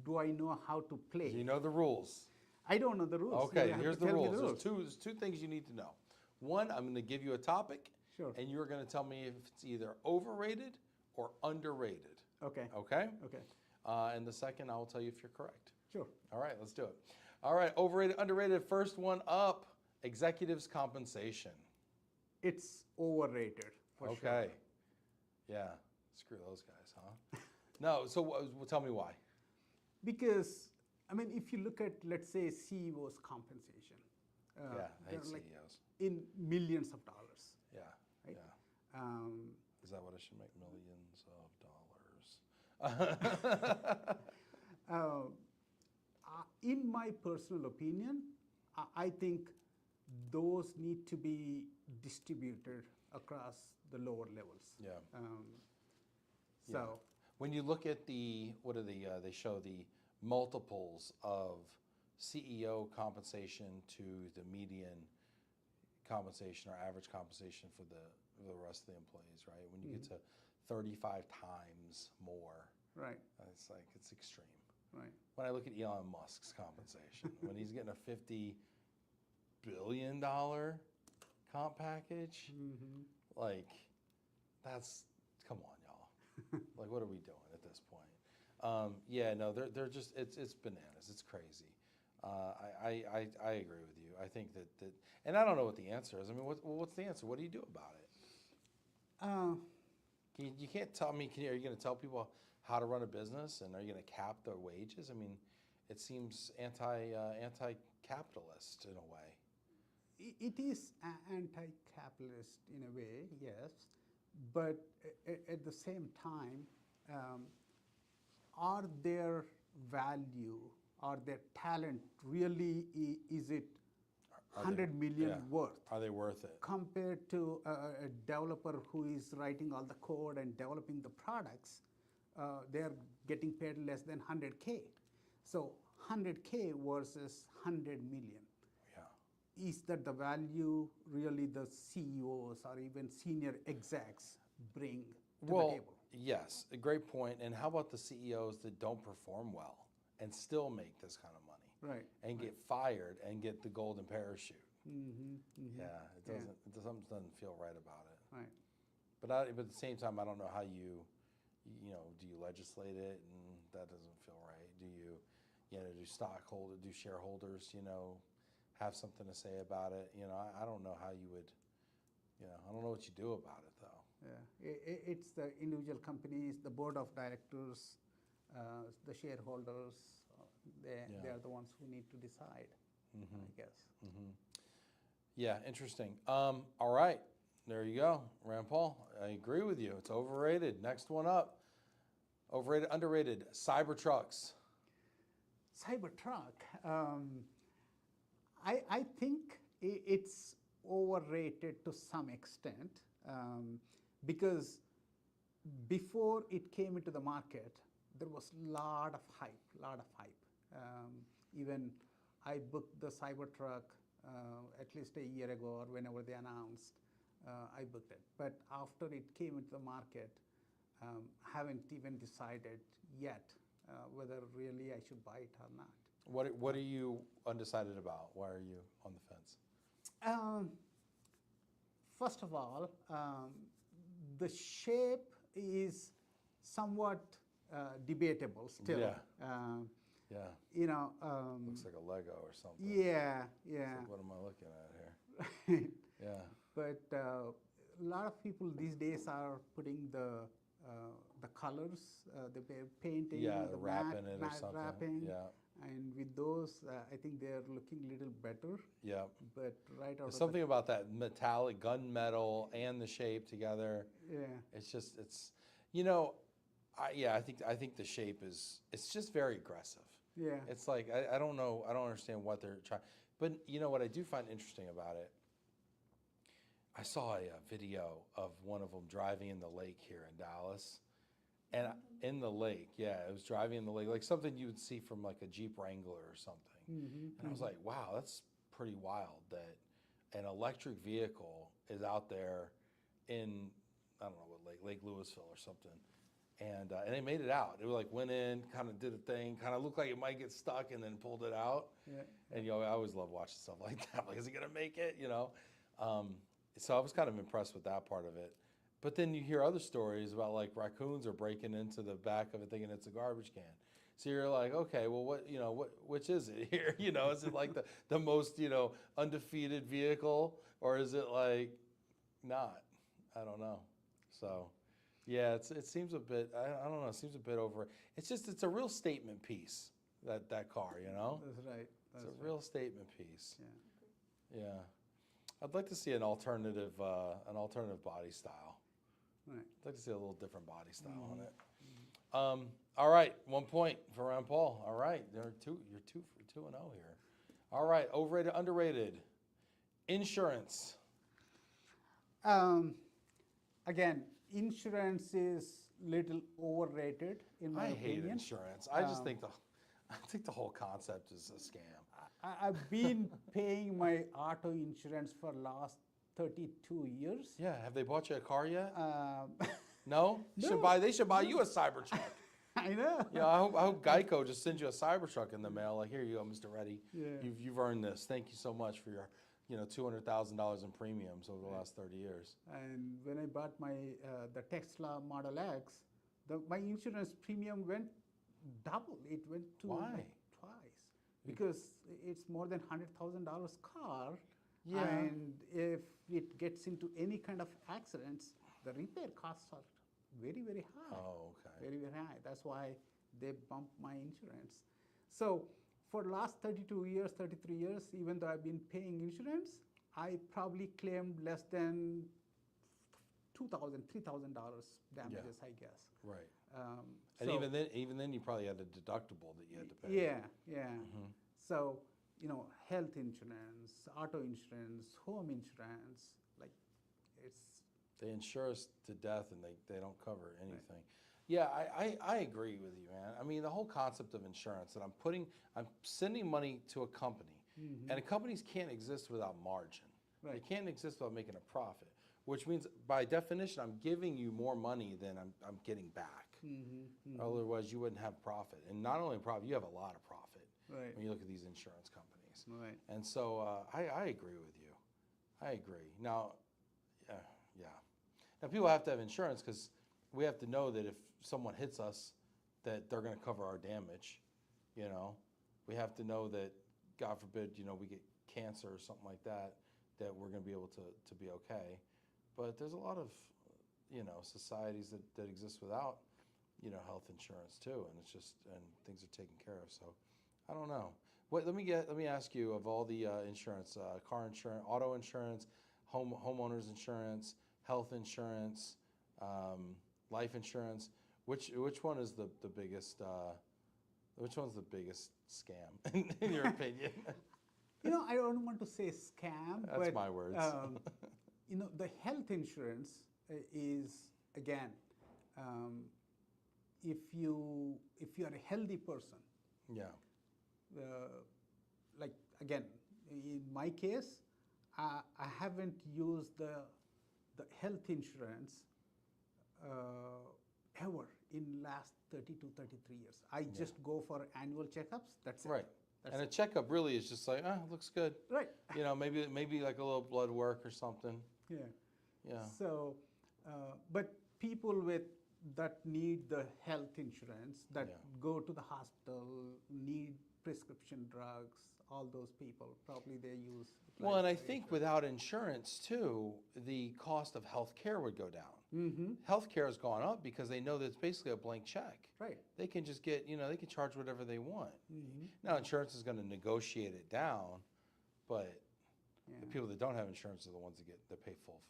Do I know how to play? Do you know the rules? I don't know the rules. Okay, You have here's to the tell me rules. There's two things you need to know. One, I'm gonna give you a topic, Sure. and you're gonna tell me if it's either overrated or underrated. Okay. Okay? Okay. And the second, I will tell you if you're correct. Sure. All right, let's do it. All right, overrated, underrated. First one up, executives' compensation. It's overrated for sure. Okay. Yeah, screw those guys, huh? No, so tell me why. Because, I mean, if you look at, let's say, CEO's compensation, Yeah, I they're hate like CEOs. in millions of dollars. Yeah, Right. yeah. Um, Is that what I should make? Millions of dollars. in my personal opinion, I think those need to be distributed across the lower levels. Yeah. So, Yeah. When you look at what are they show the multiples of CEO compensation to the median compensation or average compensation for the rest of the employees, right? When you get to 35 times more, right, it's extreme. right. When I look at Elon Musk's compensation, when he's getting a $50 billion comp package, like come on, y'all. Like, what are we doing at this point? Yeah, no, they're just, it's bananas. It's crazy. I agree with you. I think that, and I don't know what the answer is. I mean, what's the answer? What do you do about it? You can't tell me, are you going to tell people how to run a business, and are you going to cap their wages? I mean, it seems anti-capitalist in a way. It is anti-capitalist in a way, yes, but at the same time, are their value, are their talent really, is it Are they- 100 million yeah. worth? Are they worth it? Compared to a developer who is writing all the code and developing the products, they're getting paid less than 100K. So 100K versus 100 million. Yeah. Is that the value really the CEOs or even senior execs bring to the table? Yes, a great point. And how about the CEOs that don't perform well and still make this kind of money? Right. And get fired and get the golden parachute. Yeah, it something doesn't feel right about it. Right. But at the same time, I don't know how do you legislate it, and that doesn't feel right. Do shareholders, have something to say about it? I don't know how you would, I don't know what you do about it though. Yeah, it's the individual companies, the board of directors, the shareholders. They are the ones who need to decide, I guess. Yeah, interesting. All right, there you go, Ranpal. I agree with you. It's overrated. Next one up. Overrated, underrated. Cybertrucks. Cybertruck. I think it's overrated to some extent because before it came into the market, there was a lot of hype, even I booked the Cybertruck at least a year ago or whenever they announced, I booked it. But after it came into the market, haven't even decided yet whether really I should buy it or not. What are you undecided about? Why are you on the fence? First of all, the shape is somewhat debatable still. Yeah. Yeah. You know. Looks like a Lego or something. Yeah, yeah. It's like, what am I looking at here? Yeah. But a lot of people these days are putting the colors, the painting, Yeah, the wrapping it or matte something. wrapping. Yeah. And with those, I think they're looking a little better. Yeah. But right out There's of something about that metallic gunmetal and the shape together. yeah. It's you know, I think the shape it's just very aggressive. Yeah. It's like I don't know, I don't understand what they're trying. But you know what I do find interesting about it? I saw a video of one of them driving in the lake here in Dallas. And in the lake, yeah, it was driving in the lake, like something you would see from like a Jeep Wrangler or something. And I was like, wow, that's pretty wild that an electric vehicle is out there in, I don't know what lake, Lake Louisville or something. And they made it out. It like went in, kind of did a thing, kind of looked like it might get stuck, and then pulled it out. Yeah. And you know, I always love watching stuff like that. Like, is it gonna make it? You know. So I was kind of impressed with that part of it. But then you hear other stories about like raccoons are breaking into the back of it thinking it's a garbage can. So you're like, okay, well, which is it here? You know, is it like the most, undefeated vehicle, or is it like not? I don't know. So, yeah, it seems a bit, I don't know, it seems a bit over. It's a real statement piece, that car, you know? That's right. It's a real statement piece. Yeah. Yeah. I'd like to see an alternative body style. Right. I'd like to see a little different body style on it. All right, 1 point for Ranpal. All right, you're 2 for 2-0 here. All right, overrated, underrated. Insurance. Again, insurance is little overrated in my I opinion. hate insurance. I just think the whole concept is a scam. I've been paying my auto insurance for last 32 years. Yeah, have they bought you a car yet? No. No? They should buy you a Cybertruck. I know. Yeah, I hope Geico just sends you a Cybertruck in the mail. Like, here you go, Mr. Reddy. Yeah. You've earned this. Thank you so much for your, $200,000 in premiums over the last 30 years. And when I bought my the Tesla Model X, my insurance premium went double. It went to Why? like twice because it's more than $100,000 car. Yeah. And if it gets into any kind of accidents, the repair costs are very, very high. Oh, okay. Very, very high. That's why they bumped my insurance. So for the last 32 years, 33 years, even though I've been paying insurance, I probably claimed less than $2,000, $3,000 damages, I guess. Right. So And even then, you probably had a deductible that you had to pay. yeah, yeah. So, health insurance, auto insurance, home insurance, like it's. They insure us to death and they don't cover anything. Yeah, I agree with you, man. I mean, the whole concept of insurance that I'm sending money to a company, and companies can't exist without margin. Right. They can't exist without making a profit, which means by definition, I'm giving you more money than I'm getting back. Otherwise, you wouldn't have profit. And not only profit, you have a lot of profit Right. when you look at these insurance companies. Right. And so I agree with you. I agree. Now, yeah. Now, people have to have insurance because we have to know that if someone hits us, that they're going to cover our damage. We have to know that, God forbid, we get cancer or something like that, that we're going to be able to be okay. But there's a lot of, societies that exist without, health insurance too, and things are taken care of. So, I don't know. Let me ask you, of all the insurance, car insurance, auto insurance, homeowners insurance, health insurance, life insurance, which one is the biggest? Which one's the biggest scam in your opinion? I don't want to say scam. That's but, my words. The health insurance is, again, if you are a healthy person, Yeah. like again, in my case, I haven't used the health insurance ever in last 30 to 33 years. I just go for annual checkups. That's it. Right. That's And a it. checkup really is just like, looks good. Right. You know, maybe like a little blood work or something. Yeah. Yeah. So, but people that need the health insurance, that Yeah. go to the hospital, need prescription drugs, all those people, probably they use. Well, and I life think insurance. without insurance too, the cost of health care would go down. Mm-hmm. Health care has gone up because they know that it's basically a blank check. Right. They can just get, they can charge whatever they want. Mm-hmm. Now, insurance is going to negotiate it down, but Yeah. the people that don't have insurance are the ones that pay full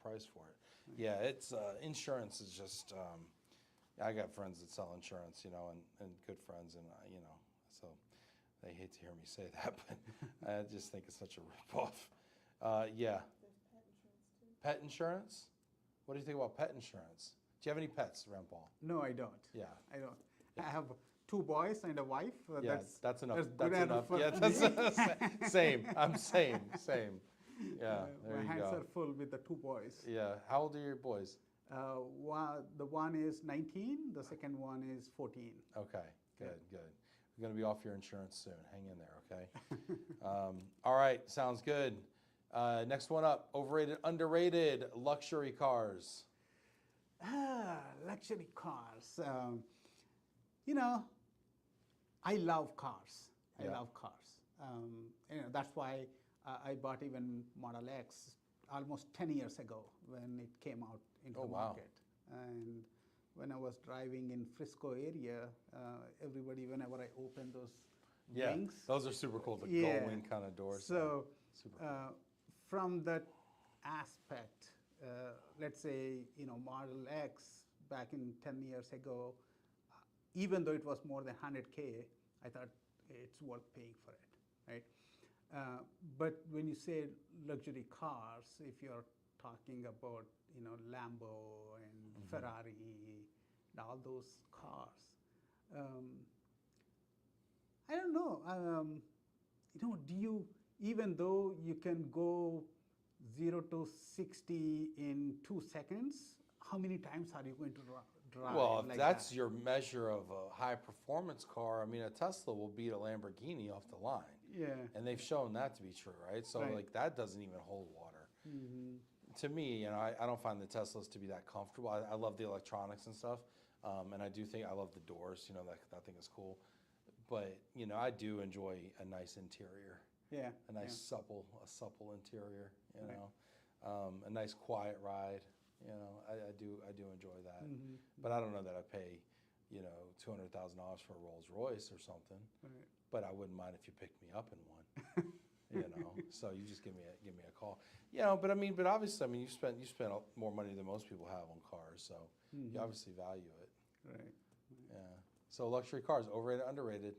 price for it. Yeah, it's insurance is just. I got friends that sell insurance, and good friends, and so they hate to hear me say that, but I just think it's such a ripoff. Yeah. There's Pet pet insurance too. insurance? What do you think about pet insurance? Do you have any pets, Ranpal? No, I don't. Yeah. I don't. I have 2 boys and a wife. Yeah, that's enough. That's good enough for Yeah, me. same. I'm same. Yeah, there My you hands go. are full with the 2 boys. Yeah. How old are your boys? The one is 19, the second one is 14. Okay, good. We're going to be off your insurance soon. Hang in there, okay? All right, sounds good. Next one up, overrated, underrated, luxury cars. Luxury cars. I love cars. Yeah. I love cars. That's why I bought even Model X almost 10 years ago when it came out into Oh, the wow. market. And when I was driving in Frisco area, everybody, whenever I opened those Yeah, wings, those are super cool, the Yeah. gull wing kind of doors. so Super cool. from that aspect, let's say, Model X back in 10 years ago, even though it was more than 100K, I thought it's worth paying for it, right? But when you say luxury cars, if you're talking about, Lambo and Ferrari and all those cars, I don't know. Even though you can go 0 to 60 in 2 seconds, how many times are you going to drive? Well, if like that's that? your measure of a high performance car, I mean, a Tesla will beat a Lamborghini off the line. Yeah. And they've shown that to be true, right? So, Right. like, that doesn't even hold water. Mhm. To me, I don't find the Teslas to be that comfortable. I love the electronics and stuff. And I do think I love the doors, that thing is cool. But, I do enjoy a nice interior, Yeah. a nice supple interior, Right. a nice quiet ride. I do enjoy that. Mhm. But I don't know that I pay, $200,000 for a Rolls Royce or something. Right. But I wouldn't mind if you picked me up in one. So you just give me a call. But obviously, you spent more money than most people have on cars, so you obviously value it. Right. Yeah. So luxury cars, overrated, underrated?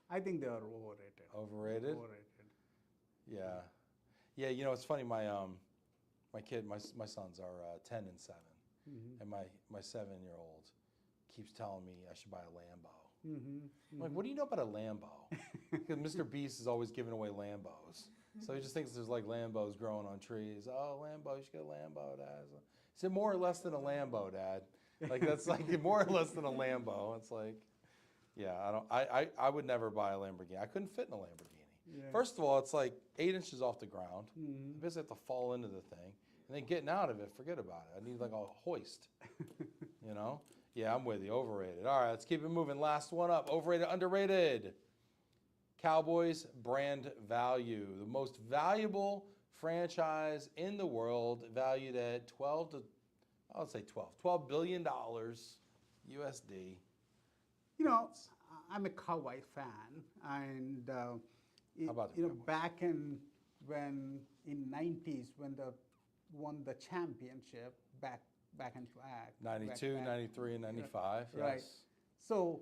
I think they are overrated. Overrated? Overrated. Yeah. Yeah, it's funny, my sons are 10 and 7. Mhm. And my 7-year-old keeps telling me I should buy a Lambo. Mhm. I'm like, what do you know about a Lambo? Because Mr. Beast is always giving away Lambos. So he just thinks there's like Lambos growing on trees. Oh, Lambo, you should get a Lambo, Dad. Is it more or less than a Lambo, Dad? Like, that's like more or less than a Lambo. It's like, yeah, I would never buy a Lamborghini. I couldn't fit in a Lamborghini. Yeah. First of all, it's like 8 inches off the ground. Mhm. I basically have to fall into the thing. And then getting out of it, forget about it. I need like a hoist, Yeah, I'm with you. Overrated. All right, let's keep it moving. Last one up. Overrated, underrated. Cowboys brand value. The most valuable franchise in the world, valued at $12 billion USD. I'm a Cowboy fan, and How about the Cowboys? back in 90s when they won the championship back in black. 92, back. 93, and 95. Right. Yes. So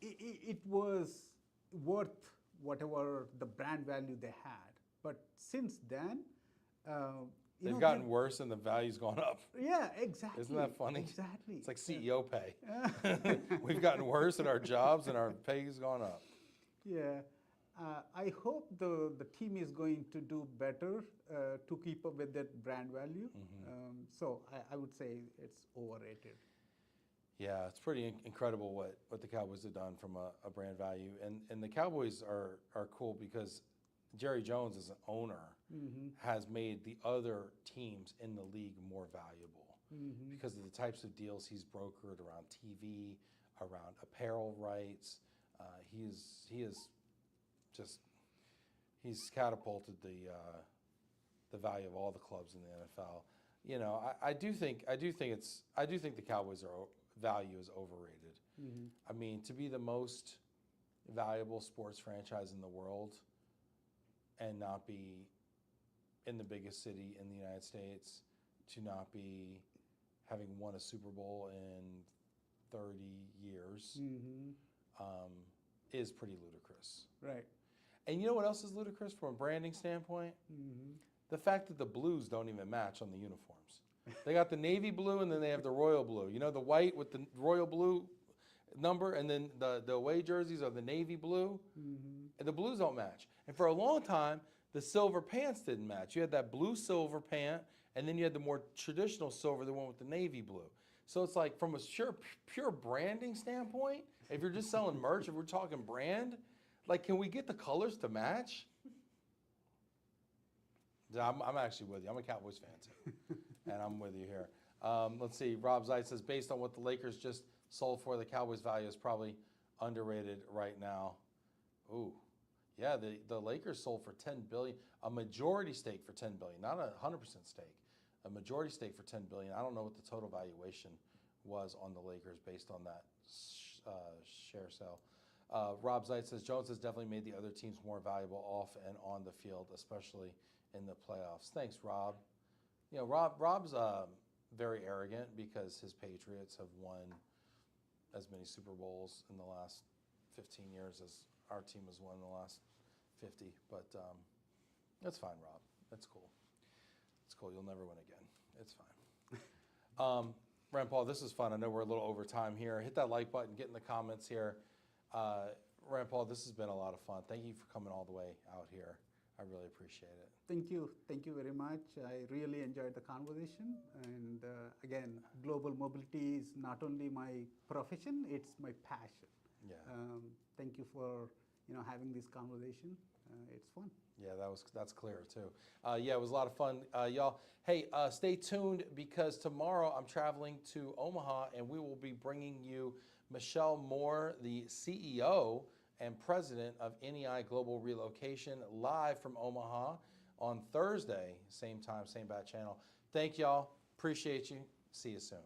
it was worth whatever the brand value they had. But since then, you They've know, gotten worse and the value's gone up. yeah, exactly. Isn't that funny? Exactly. It's like CEO pay. We've gotten worse at our jobs and our pay's gone up. Yeah. I hope the team is going to do better to keep up with that brand value. So I would say it's overrated. Yeah, it's pretty incredible what the Cowboys have done from a brand value. And the Cowboys are cool because Jerry Jones as an owner has made the other teams in the league more valuable because of the types of deals he's brokered around TV, around apparel rights. He's catapulted the value of all the clubs in the NFL. You know, I do think the Cowboys value is overrated. I mean, to be the most valuable sports franchise in the world and not be in the biggest city in the United States, to not be having won a Super Bowl in 30 years, is pretty ludicrous. Right. And you know what else is ludicrous from a branding standpoint? The fact that the blues don't even match on the uniforms. They got the navy blue and then they have the royal blue. You know, the white with the royal blue number, and then the away jerseys are the navy blue. And the blues don't match. And for a long time, the silver pants didn't match. You had that blue silver pant, and then you had the more traditional silver, the one with the navy blue. So it's like from a pure branding standpoint, if you're just selling merch, if we're talking brand, like, can we get the colors to match? I'm actually with you. I'm a Cowboys fan too, and I'm with you here. Let's see. Rob Zeit says, based on what the Lakers just sold for, the Cowboys' value is probably underrated right now. Ooh, yeah. The Lakers sold for $10 billion, a majority stake for $10 billion, not a 100% stake, a majority stake for $10 billion. I don't know what the total valuation was on the Lakers based on that share sale. Rob Zeit says, Jones has definitely made the other teams more valuable off and on the field, especially in the playoffs. Thanks, Rob. You know, Rob's very arrogant because his Patriots have won as many Super Bowls in the last 15 years as our team has won in the last 50. But that's fine, Rob. That's cool. It's cool. You'll never win again. It's fine. Ranpal, this is fun. I know we're a little over time here. Hit that like button. Get in the comments here. Ranpal, this has been a lot of fun. Thank you for coming all the way out here. I really appreciate it. Thank you. Thank you very much. I really enjoyed the conversation. And again, global mobility is not only my profession, it's my passion. Yeah. Thank you for having this conversation. It's fun. Yeah, that's clear too. Yeah, it was a lot of fun, y'all. Hey, stay tuned because tomorrow I'm traveling to Omaha and we will be bringing you Michelle Moore, the CEO and president of NEI Global Relocation, live from Omaha on Thursday, same time, same bat channel. Thank y'all. Appreciate you. See you soon.